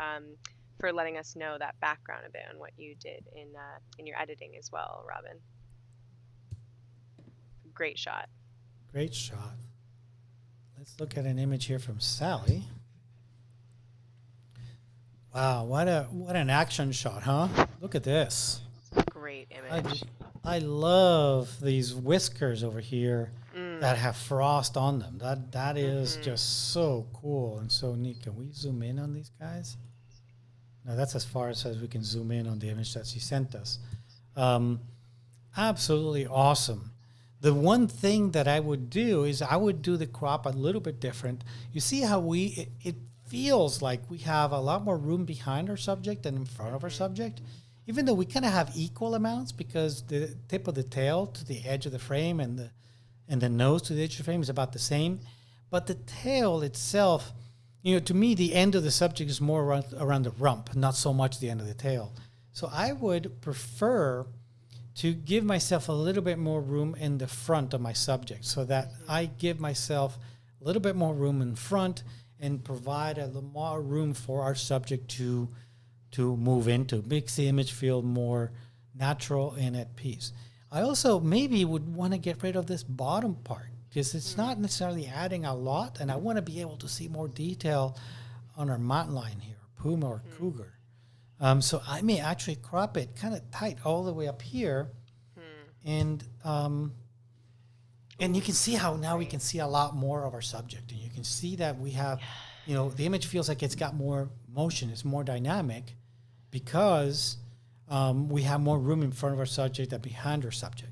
for letting us know that background a bit on what you did in your editing as well, Robin. Great shot.
Great shot. Let's look at an image here from Sally. Wow, what an action shot, huh? Look at this.
Great
I,
image.
I love these whiskers over here
Mm.
that have frost on them. That is
Mm-hmm.
just so cool and so neat. Can we zoom in on these guys? No, that's as far as we can zoom in on the image that she sent us. Um, Absolutely awesome. The one thing that I would do is I would do the crop a little bit different. You see how it feels like we have a lot more room behind our subject than in front of our
Mm-hmm.
subject, even though we kind of have equal amounts because the tip of the tail to the edge of the frame and the nose to the edge of the frame is about the same. But the tail itself, to me, the end of the subject is more around the rump, not so much the end of the tail. So I would prefer to give myself a little bit more room in the front of my subject so that I give myself a little bit more room in front and provide a little more room for our subject to move into, makes the image feel more natural and at peace. I also maybe would want to get rid of this bottom part because it's not necessarily adding a lot, and I want to be able to see more detail on our mountain lion here, puma or cougar. So I may actually crop it kind of tight all the way up here, and you can see how now we can see a lot more of our subject, and you can see that we have, the image feels like it's got more motion, it's more dynamic, because we have more room in front of our subject than behind our subject.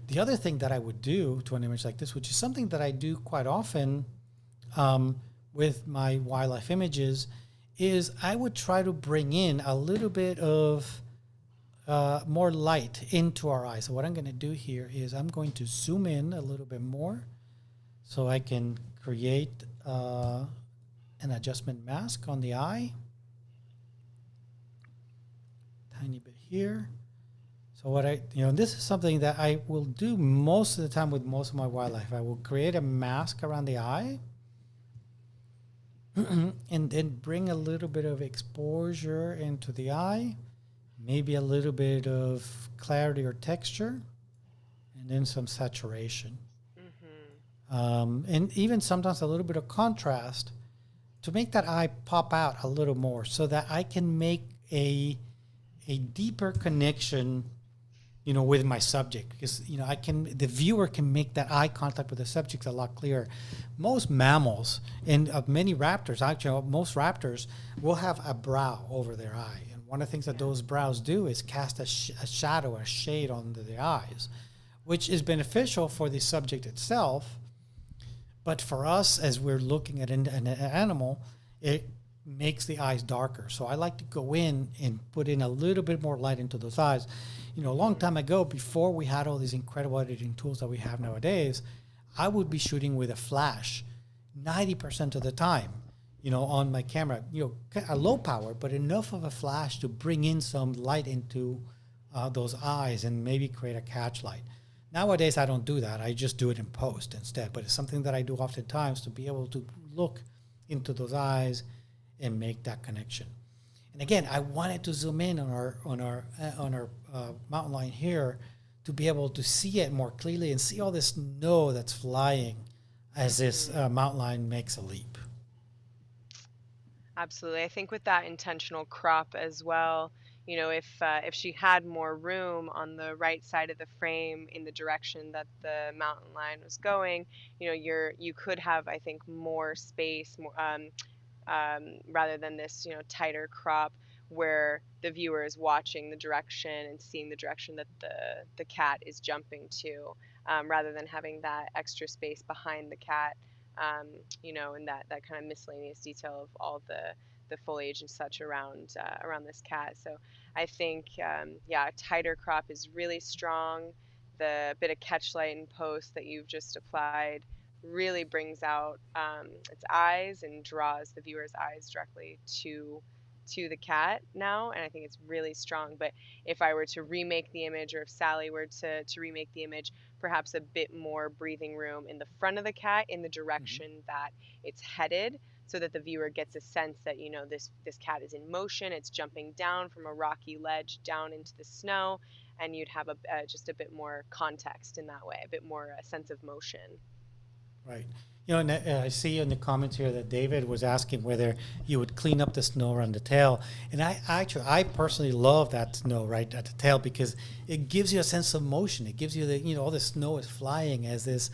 The other thing that I would do to an image like this, which is something that I do quite often with my wildlife images, is I would try to bring in a little bit of more light into our eyes. So what I'm going to do here is I'm going to zoom in a little bit more so I can create an adjustment mask on the eye. Tiny bit here. So what this is something that I will do most of the time with most of my wildlife. I will create a mask around the eye and then bring a little bit of exposure into the eye, maybe a little bit of clarity or texture, and then some saturation. And even sometimes a little bit of contrast to make that eye pop out a little more so that I can make a deeper connection with my subject, because the viewer can make that eye contact with the subject a lot clearer. Most mammals and many raptors, actually most raptors, will have a brow over their eye, and one of the things that those brows do is cast a shadow, a shade under the eyes, which is beneficial for the subject itself, but for us as we're looking at an animal, it makes the eyes darker. So I like to go in and put in a little bit more light into those eyes. A long time ago, before we had all these incredible editing tools that we have nowadays, I would be shooting with a flash 90% of the time, on my camera, a low power, but enough of a flash to bring in some light into those eyes and maybe create a catch light. Nowadays, I don't do that. I just do it in post instead, but it's something that I do oftentimes to be able to look into those eyes and make that connection. And again, I wanted to zoom in on our mountain lion here to be able to see it more clearly and see all this snow that's flying as this mountain lion makes a leap.
Absolutely. I think with that intentional crop as well, if she had more room on the right side of the frame in the direction that the mountain lion was going, you could have, I think, more space, more rather than this, tighter crop where the viewer is watching the direction and seeing the direction that the cat is jumping to, rather than having that extra space behind the cat, and that kind of miscellaneous detail of all the foliage and such around this cat. So I think, a tighter crop is really strong. The bit of catch light and post that you've just applied really brings out its eyes and draws the viewer's eyes directly to to the cat now, and I think it's really strong. But if I were to remake the image, or if Sally were to remake the image, perhaps a bit more breathing room in the front of the cat in the
Hmm.
direction that it's headed, so that the viewer gets a sense that, you know, this cat is in motion, it's jumping down from a rocky ledge down into the snow, and you'd have just a bit more context in that way, a bit more a sense of motion.
Right. You know, and I see in the comments here that David was asking whether you would clean up the snow around the tail. And I personally love that snow right at the tail because it gives you a sense of motion. It gives you all the snow is flying as this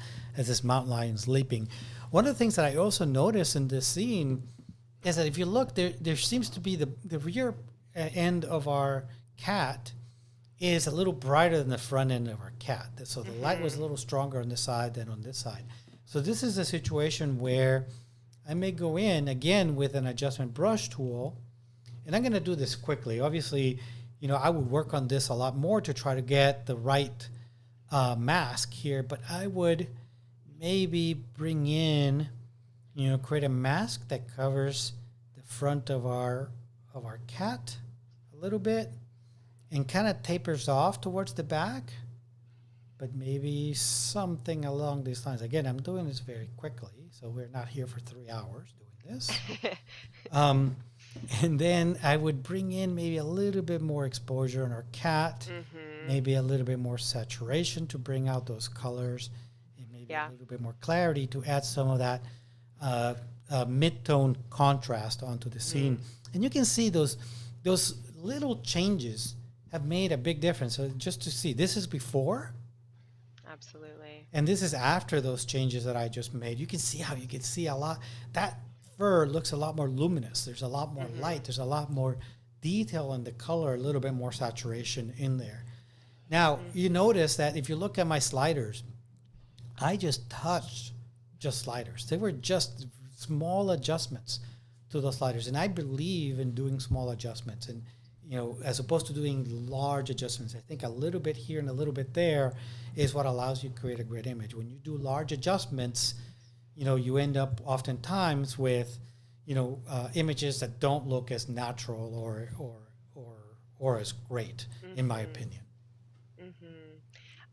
mountain lion is leaping. One of the things that I also notice in this scene is that if you look, there seems to be the rear end of our cat is a little brighter than the front end of our cat. So the light was a little stronger on this side than on this side. So this is a situation where I may go in again with an adjustment brush tool, and I'm going to do this quickly. Obviously, I would work on this a lot more to try to get the right mask here, but I would maybe bring in, create a mask that covers the front of our cat a little bit and kind of tapers off towards the back. But maybe something along these lines. Again, I'm doing this very quickly, so we're not here for 3 hours doing this. And then I would bring in maybe a little bit more exposure on our cat, maybe a little bit more saturation to bring out those colors, and maybe a little bit more clarity to add some of that mid-tone contrast onto the scene. And you can see those little changes have made a big difference. So just to see, this is before.
Absolutely.
And this is after those changes that I just made. You can see a lot. That fur looks a lot more luminous. There's a lot more light. There's a lot more detail in the color, a little bit more saturation in there. Now, you notice that if you look at my sliders, I just touched just sliders. They were just small adjustments to those sliders. And I believe in doing small adjustments. And, as opposed to doing large adjustments, I think a little bit here and a little bit there is what allows you to create a great image. When you do large adjustments, you end up oftentimes with, images that don't look as natural or as great, in my opinion.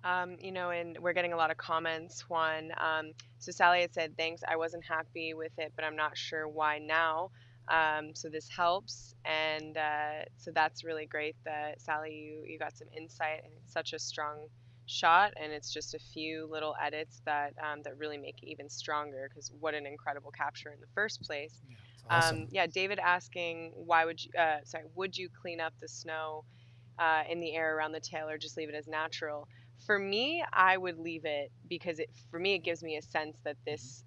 And we're getting a lot of comments. Juan, so Sally had said, thanks, I wasn't happy with it, but I'm not sure why now. So this helps, and so that's really great that Sally, you got some insight, and it's such a strong shot, and it's just a few little edits that really make it even stronger, because what an incredible capture in the first place.
Yeah, it's awesome.
David asking, would you clean up the snow in the air around the tail, or just leave it as natural? For me, I would leave it, because for me it gives me a sense that this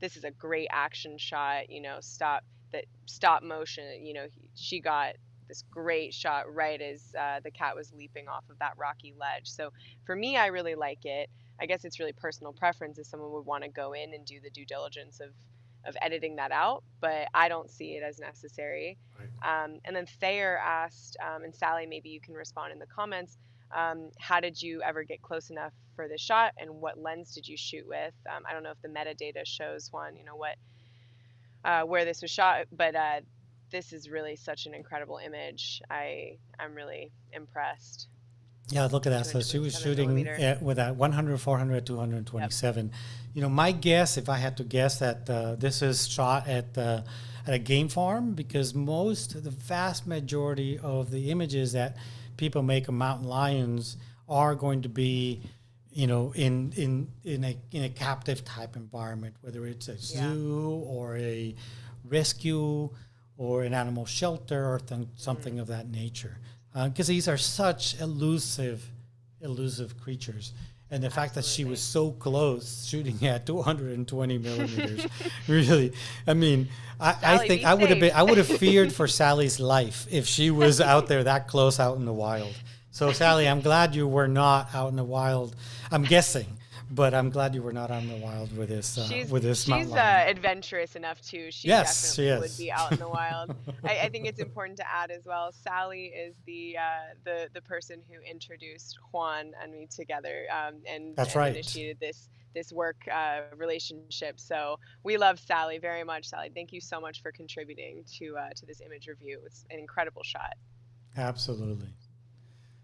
is a great action shot. Stop motion. She got this great shot right as the cat was leaping off of that rocky ledge. So for me, I really like it. I guess it's really personal preference if someone would want to go in and do the due diligence of editing that out, but I don't see it as necessary.
Right.
And then Thayer asked, and Sally, maybe you can respond in the comments, how did you ever get close enough for the shot, and what lens did you shoot with? I don't know if the metadata shows one, where this was shot, but this is really such an incredible image. I'm really impressed.
Yeah, look at that. So she was shooting with that 100, 400, 227. Yep. My guess, if I had to guess, that this is shot at a game farm, because the vast majority of the images that people make of mountain lions are going to be, in a captive type environment, whether it's a zoo or a rescue or an animal shelter or something of that nature. Because these are such elusive creatures. And the fact that she was so close, shooting at 220 millimeters, really, I think I would have feared for Sally's life if she was out there that close out in the wild. So Sally, I'm glad you were not out in the wild. I'm guessing, but I'm glad you were not out in the wild with this. She's
adventurous enough too. She definitely would be out in the wild. I think it's important to add as well. Sally is the person who introduced Juan and me together, and
That's right.
initiated this work relationship. So we love Sally very much. Sally, thank you so much for contributing to this image review. It's an incredible shot.
Absolutely.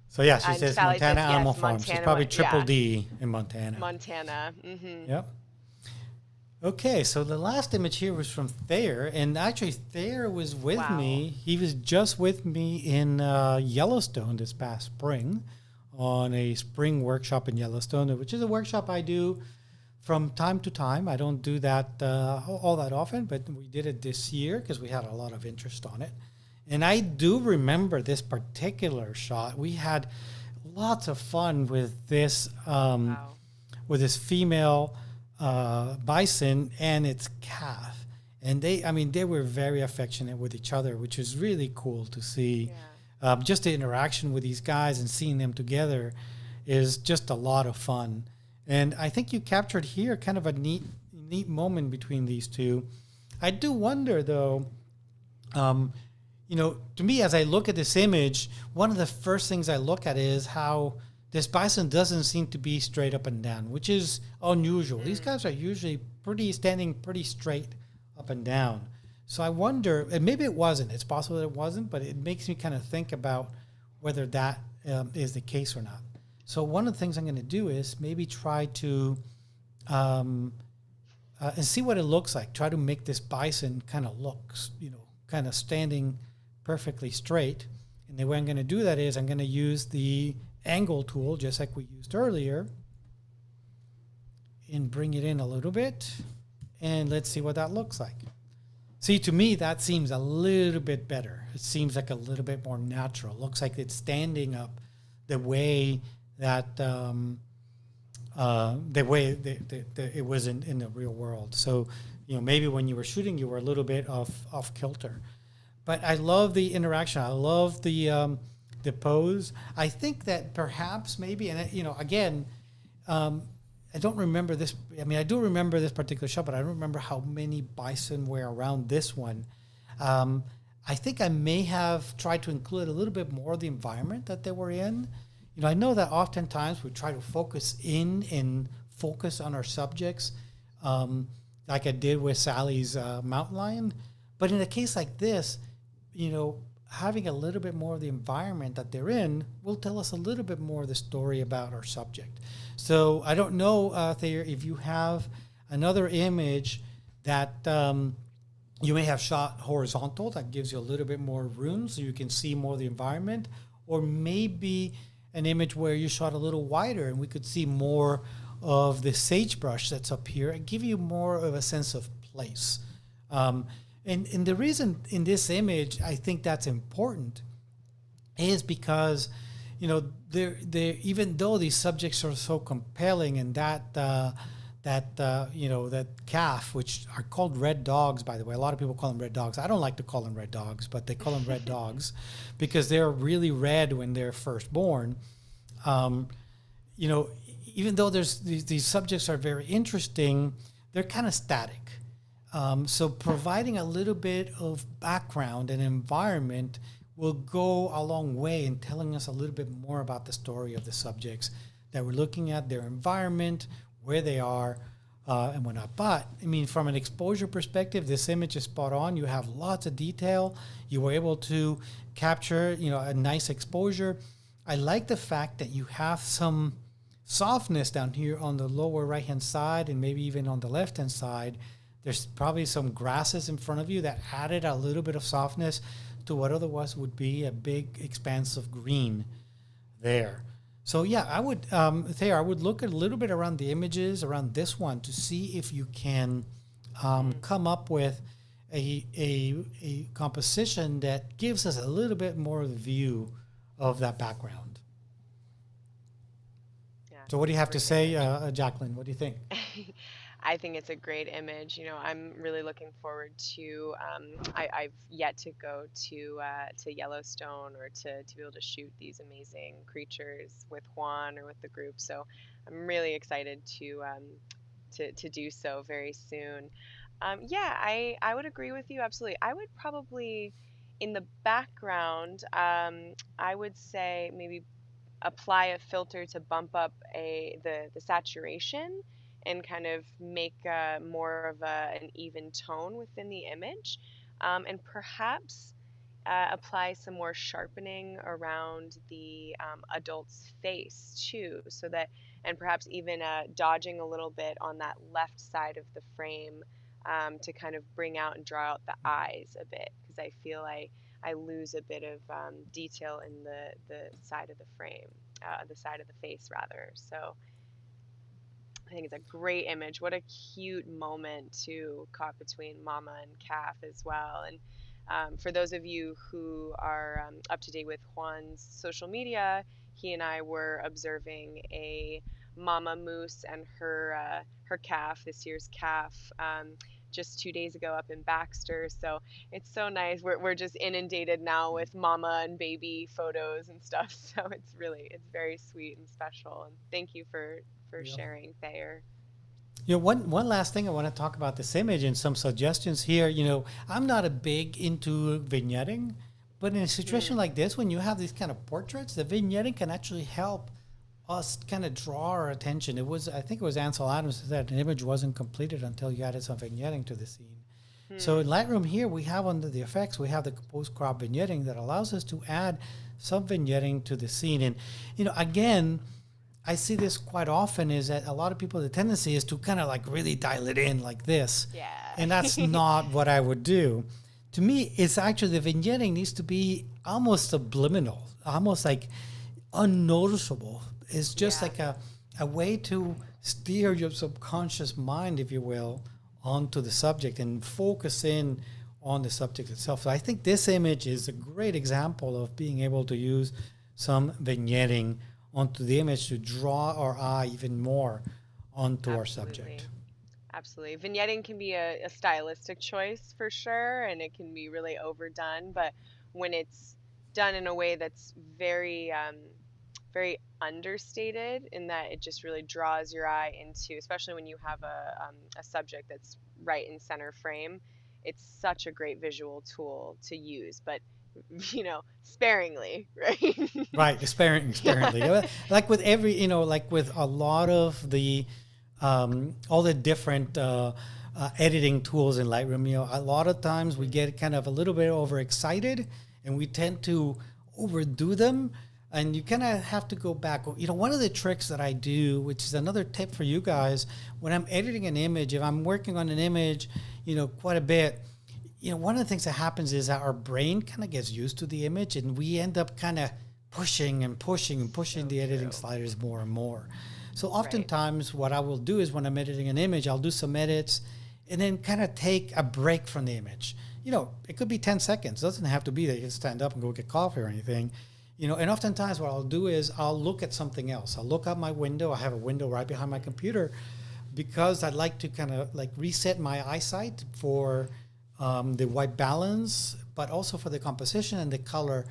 So yeah, she
And
says
Sally
Montana
says
Animal
yes,
Farm. She's
Montana.
probably triple
Yeah,
D in Montana.
Montana. Mm-hmm.
Yep. Okay, so the last image here was from Thayer, and actually Thayer was with
Wow.
me. He was just with me in Yellowstone this past spring on a spring workshop in Yellowstone, which is a workshop I do from time to time. I don't do that all that often, but we did it this year because we had a lot of interest on it. And I do remember this particular shot. We had lots of fun
Wow.
with this female bison and its calf. And they were very affectionate with each other, which was really cool to see.
Yeah.
Just the interaction with these guys and seeing them together is just a lot of fun. And I think you captured here kind of a neat moment between these two. I do wonder though, to me, as I look at this image, one of the first things I look at is how this bison doesn't seem to be straight up and down, which is unusual. These guys are usually standing pretty straight up and down. So I wonder, and maybe it wasn't. It's possible that it wasn't, but it makes me kind of think about whether that is the case or not. So one of the things I'm going to do is maybe try to and see what it looks like. Try to make this bison kind of looks, kind of standing perfectly straight. And the way I'm going to do that is I'm going to use the angle tool, just like we used earlier, and bring it in a little bit. And let's see what that looks like. See, to me, that seems a little bit better. It seems like a little bit more natural. Looks like it's standing up the way that it was in the real world. So, maybe when you were shooting, you were a little bit off kilter. But I love the interaction. I love the pose. I think that perhaps maybe, and again, I don't remember this. I mean, I do remember this particular shot, but I don't remember how many bison were around this one. I think I may have tried to include a little bit more of the environment that they were in. I know that oftentimes we try to focus in and focus on our subjects, like I did with Sally's mountain lion. But in a case like this, having a little bit more of the environment that they're in will tell us a little bit more of the story about our subject. So I don't know, Thayer, if you have another image that you may have shot horizontal that gives you a little bit more room so you can see more of the environment, or maybe an image where you shot a little wider and we could see more of the sagebrush that's up here and give you more of a sense of place. And the reason in this image I think that's important is because, even though these subjects are so compelling, and that calf, which are called red dogs, by the way, a lot of people call them red dogs. I don't like to call them red dogs, but they call them red dogs because they're really red when they're first born. Even though these subjects are very interesting, they're kind of static. So providing a little bit of background and environment will go a long way in telling us a little bit more about the story of the subjects that we're looking at, their environment, where they are, and whatnot. But, from an exposure perspective, this image is spot on. You have lots of detail. You were able to capture, a nice exposure. I like the fact that you have some softness down here on the lower right-hand side and maybe even on the left-hand side. There's probably some grasses in front of you that added a little bit of softness to what otherwise would be a big expanse of green there. So yeah, I would, Thayer, I would look a little bit around the images around this one to see if you can come up with a composition that gives us a little bit more of the view of that background.
Yeah.
So what do you have to say, Jaclyn? What do you think?
I think it's a great image. I'm really looking forward to. I've yet to go to Yellowstone or to be able to shoot these amazing creatures with Juan or with the group. So I'm really excited to do so very soon. Yeah, I would agree with you absolutely. I would probably in the background. I would say maybe apply a filter to bump up the saturation and kind of make more of an even tone within the image, and perhaps apply some more sharpening around the adult's face too, so that, and perhaps even dodging a little bit on that left side of the frame, to kind of bring out and draw out the eyes a bit, because I feel I lose a bit of detail in the side of the frame, the side of the face rather. So I think it's a great image. What a cute moment to caught between mama and calf as well. And for those of you who are up to date with Juan's social media, he and I were observing a mama moose and her calf, this year's calf, just 2 days ago up in Baxter. So it's so nice. We're just inundated now with mama and baby photos and stuff. So it's very sweet and special. And thank you for
Yeah.
sharing, Thayer.
One last thing I want to talk about this image and some suggestions here. I'm not a big into vignetting, but in a situation
Mm,
like this, when you have these kind of portraits, the vignetting can actually help us kind of draw our attention. I think it was Ansel Adams who said an image wasn't completed until you added some vignetting to the scene. So in
mm,
Lightroom here, we have under the effects, we have the compose crop vignetting that allows us to add some vignetting to the scene. And, again, I see this quite often is that a lot of people, the tendency is to kind of like really dial it in like this.
yeah.
And that's not what I would do. To me, it's actually the vignetting needs to be almost subliminal, almost like unnoticeable. It's just
Yeah.
like a way to steer your subconscious mind, if you will, onto the subject and focus in on the subject itself. So I think this image is a great example of being able to use some vignetting onto the image to draw our eye even more onto our
Absolutely.
subject.
Absolutely. Vignetting can be a stylistic choice for sure, and it can be really overdone. But when it's done in a way that's very understated, in that it just really draws your eye into, especially when you have a subject that's right in center frame, it's such a great visual tool to use, but sparingly, right?
Right, sparingly.
Yeah.
Like with every, like with a lot of the, all the different editing tools in Lightroom, a lot of times we get kind of a little bit overexcited and we tend to overdo them. And you kind of have to go back. One of the tricks that I do, which is another tip for you guys, when I'm editing an image, if I'm working on an image, quite a bit, one of the things that happens is that our brain kind of gets used to the image and we end up kind of pushing and pushing and pushing
So
the editing
true.
sliders more and more. So
Right.
oftentimes what I will do is when I'm editing an image, I'll do some edits and then kind of take a break from the image. It could be 10 seconds. It doesn't have to be that you can stand up and go get coffee or anything. And oftentimes what I'll do is I'll look at something else. I'll look out my window. I have a window right behind my computer because I'd like to kind of like reset my eyesight for the white balance, but also for the composition and the color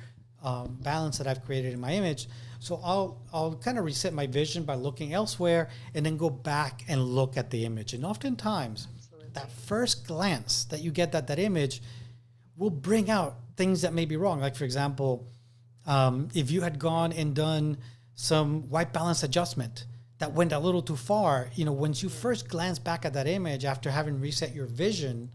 balance that I've created in my image. So I'll kind of reset my vision by looking elsewhere and then go back and look at the image. And oftentimes, that
Absolutely.
first glance that you get at that image will bring out things that may be wrong. Like, for example, if you had gone and done some white balance adjustment that went a little too far, once you
Mm,
first glance back at that image after having reset your vision,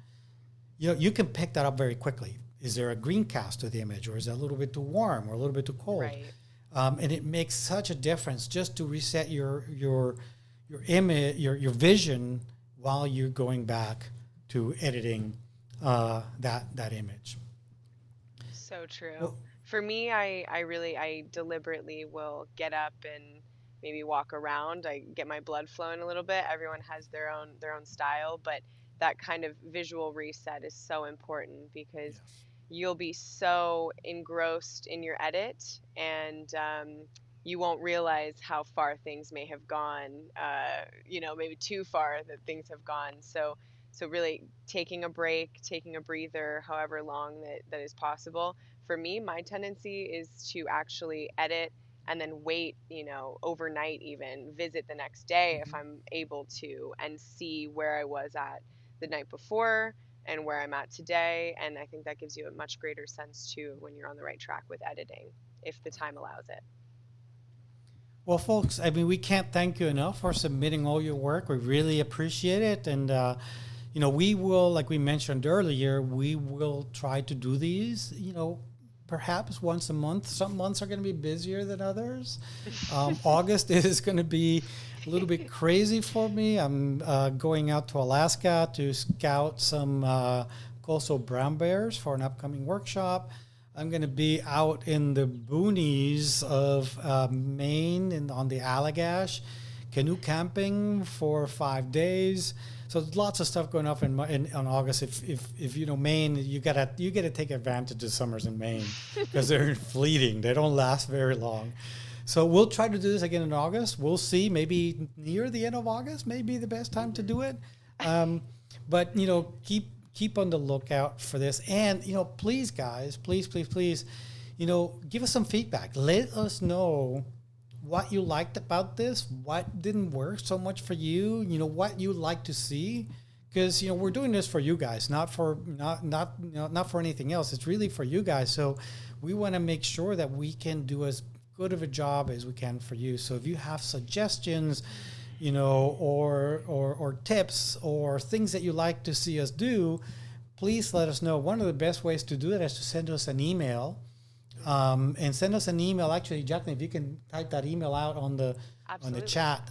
you can pick that up very quickly. Is there a green cast to the image, or is it a little bit too warm, or a little bit too cold?
right.
And it makes such a difference just to reset your image, your vision while you're going back to editing that image.
So true.
Well,
For me, I deliberately will get up and maybe walk around. I get my blood flowing a little bit. Everyone has their own style, but that kind of visual reset is so important, because
yes.
you'll be so engrossed in your edit, and you won't realize how far things may have gone, maybe too far that things have gone. So really taking a break, taking a breather, however long that is possible. For me, my tendency is to actually edit and then wait, overnight, even visit the next day if
Mhm.
I'm able to, and see where I was at the night before and where I'm at today. And I think that gives you a much greater sense too when you're on the right track with editing, if the time allows it.
Well, folks, I mean, we can't thank you enough for submitting all your work. We really appreciate it. And, we will, like we mentioned earlier, we will try to do these, perhaps once a month. Some months are going to be busier than others. August is going to be a little bit crazy for me. I'm going out to Alaska to scout some coastal brown bears for an upcoming workshop. I'm going to be out in the boonies of Maine and on the Allagash, canoe camping for 5 days. So there's lots of stuff going up on August. If you know Maine, you gotta take advantage of summers in Maine because they're fleeting. They don't last very long. So we'll try to do this again in August. We'll see. Maybe near the end of August may be the best time to do it. But keep on the lookout for this. And please, guys, please, give us some feedback. Let us know what you liked about this, what didn't work so much for you, what you like to see, because we're doing this for you guys, not for anything else. It's really for you guys. So we want to make sure that we can do as good of a job as we can for you. So if you have suggestions, or tips or things that you like to see us do, please let us know. One of the best ways to do that is to send us an email. And send us an email. Actually, Jaclyn, if you can type that email out on the chat,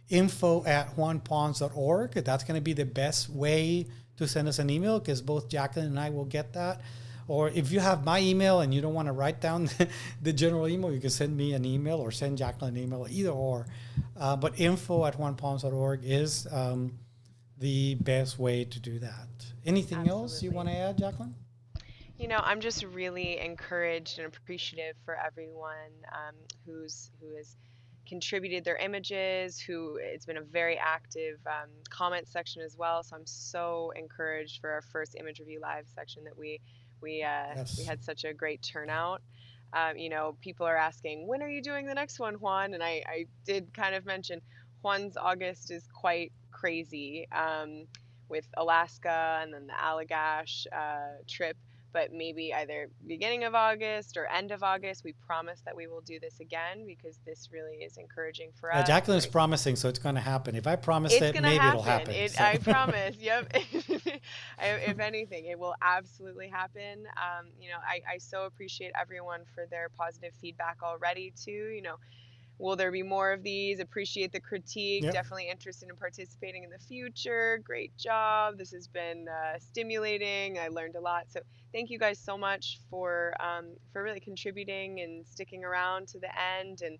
info@juanpons.org. That's going to be the best way to send us an email because both Jaclyn and I will get that. Or if you have my email and you don't want to write down the general email, you can send me an email or send Jaclyn an email, either or. But info@juanpons.org is the best way to do that. Anything else you want to add, Jaclyn?
I'm just really encouraged and appreciative for everyone who has contributed their images. It's been a very active comment section as well. So I'm so encouraged for our first image review live section that we
Yes.
had such a great turnout. People are asking, when are you doing the next one, Juan? And I did kind of mention Juan's August is quite crazy with Alaska and then the Allagash trip. But maybe either beginning of August or end of August, we promise that we will do this again because this really is encouraging for us.
Jaclyn's promising, so it's going to happen. If I promise it, maybe it'll happen.
I promise. Yep. If anything, it will absolutely happen. I so appreciate everyone for their positive feedback already too. Will there be more of these? Appreciate the critique. Yep. Definitely interested in participating in the future. Great job. This has been stimulating. I learned a lot. So thank you guys so much for really contributing and sticking around to the end and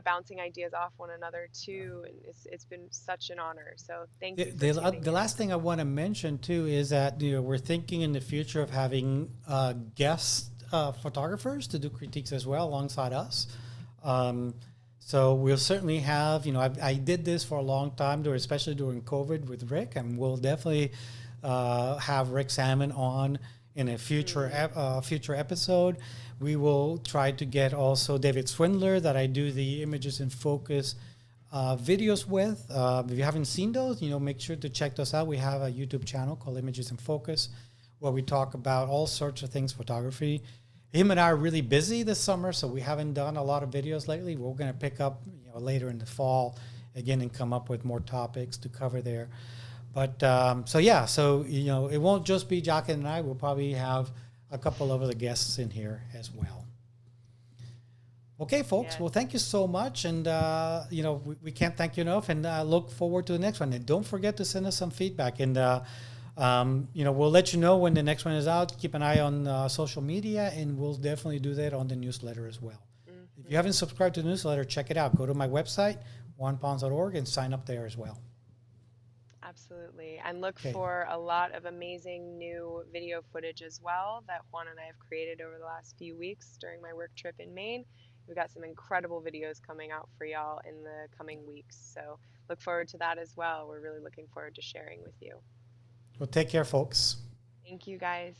bouncing ideas off one another too. And it's been such an honor. So thank you.
The last thing I want to mention too is that we're thinking in the future of having guest photographers to do critiques as well alongside us. So we'll certainly have, I did this for a long time, especially during COVID with Rick, and we'll definitely have Rick Salmon on in a future episode. We will try to get also David Swindler that I do the Images in Focus videos with. If you haven't seen those, make sure to check those out. We have a YouTube channel called Images in Focus where we talk about all sorts of things photography. Him and I are really busy this summer, so we haven't done a lot of videos lately. We're going to pick up later in the fall again and come up with more topics to cover there. But so it won't just be Jaclyn and I. We'll probably have a couple of other guests in here as well. Okay, folks. Yeah. Well, thank you so much, and we can't thank you enough. And look forward to the next one. And don't forget to send us some feedback. And we'll let you know when the next one is out. Keep an eye on social media, and we'll definitely do that on the newsletter as well. Mm-hmm. If you haven't subscribed to the newsletter, check it out. Go to my website, juanpons.org, and sign up there as well.
Absolutely. And look for a lot of amazing new video footage as well that Juan and I have created over the last few weeks during my work trip in Maine. We've got some incredible videos coming out for y'all in the coming weeks. So look forward to that as well. We're really looking forward to sharing with you.
Well, take care, folks.
Thank you, guys.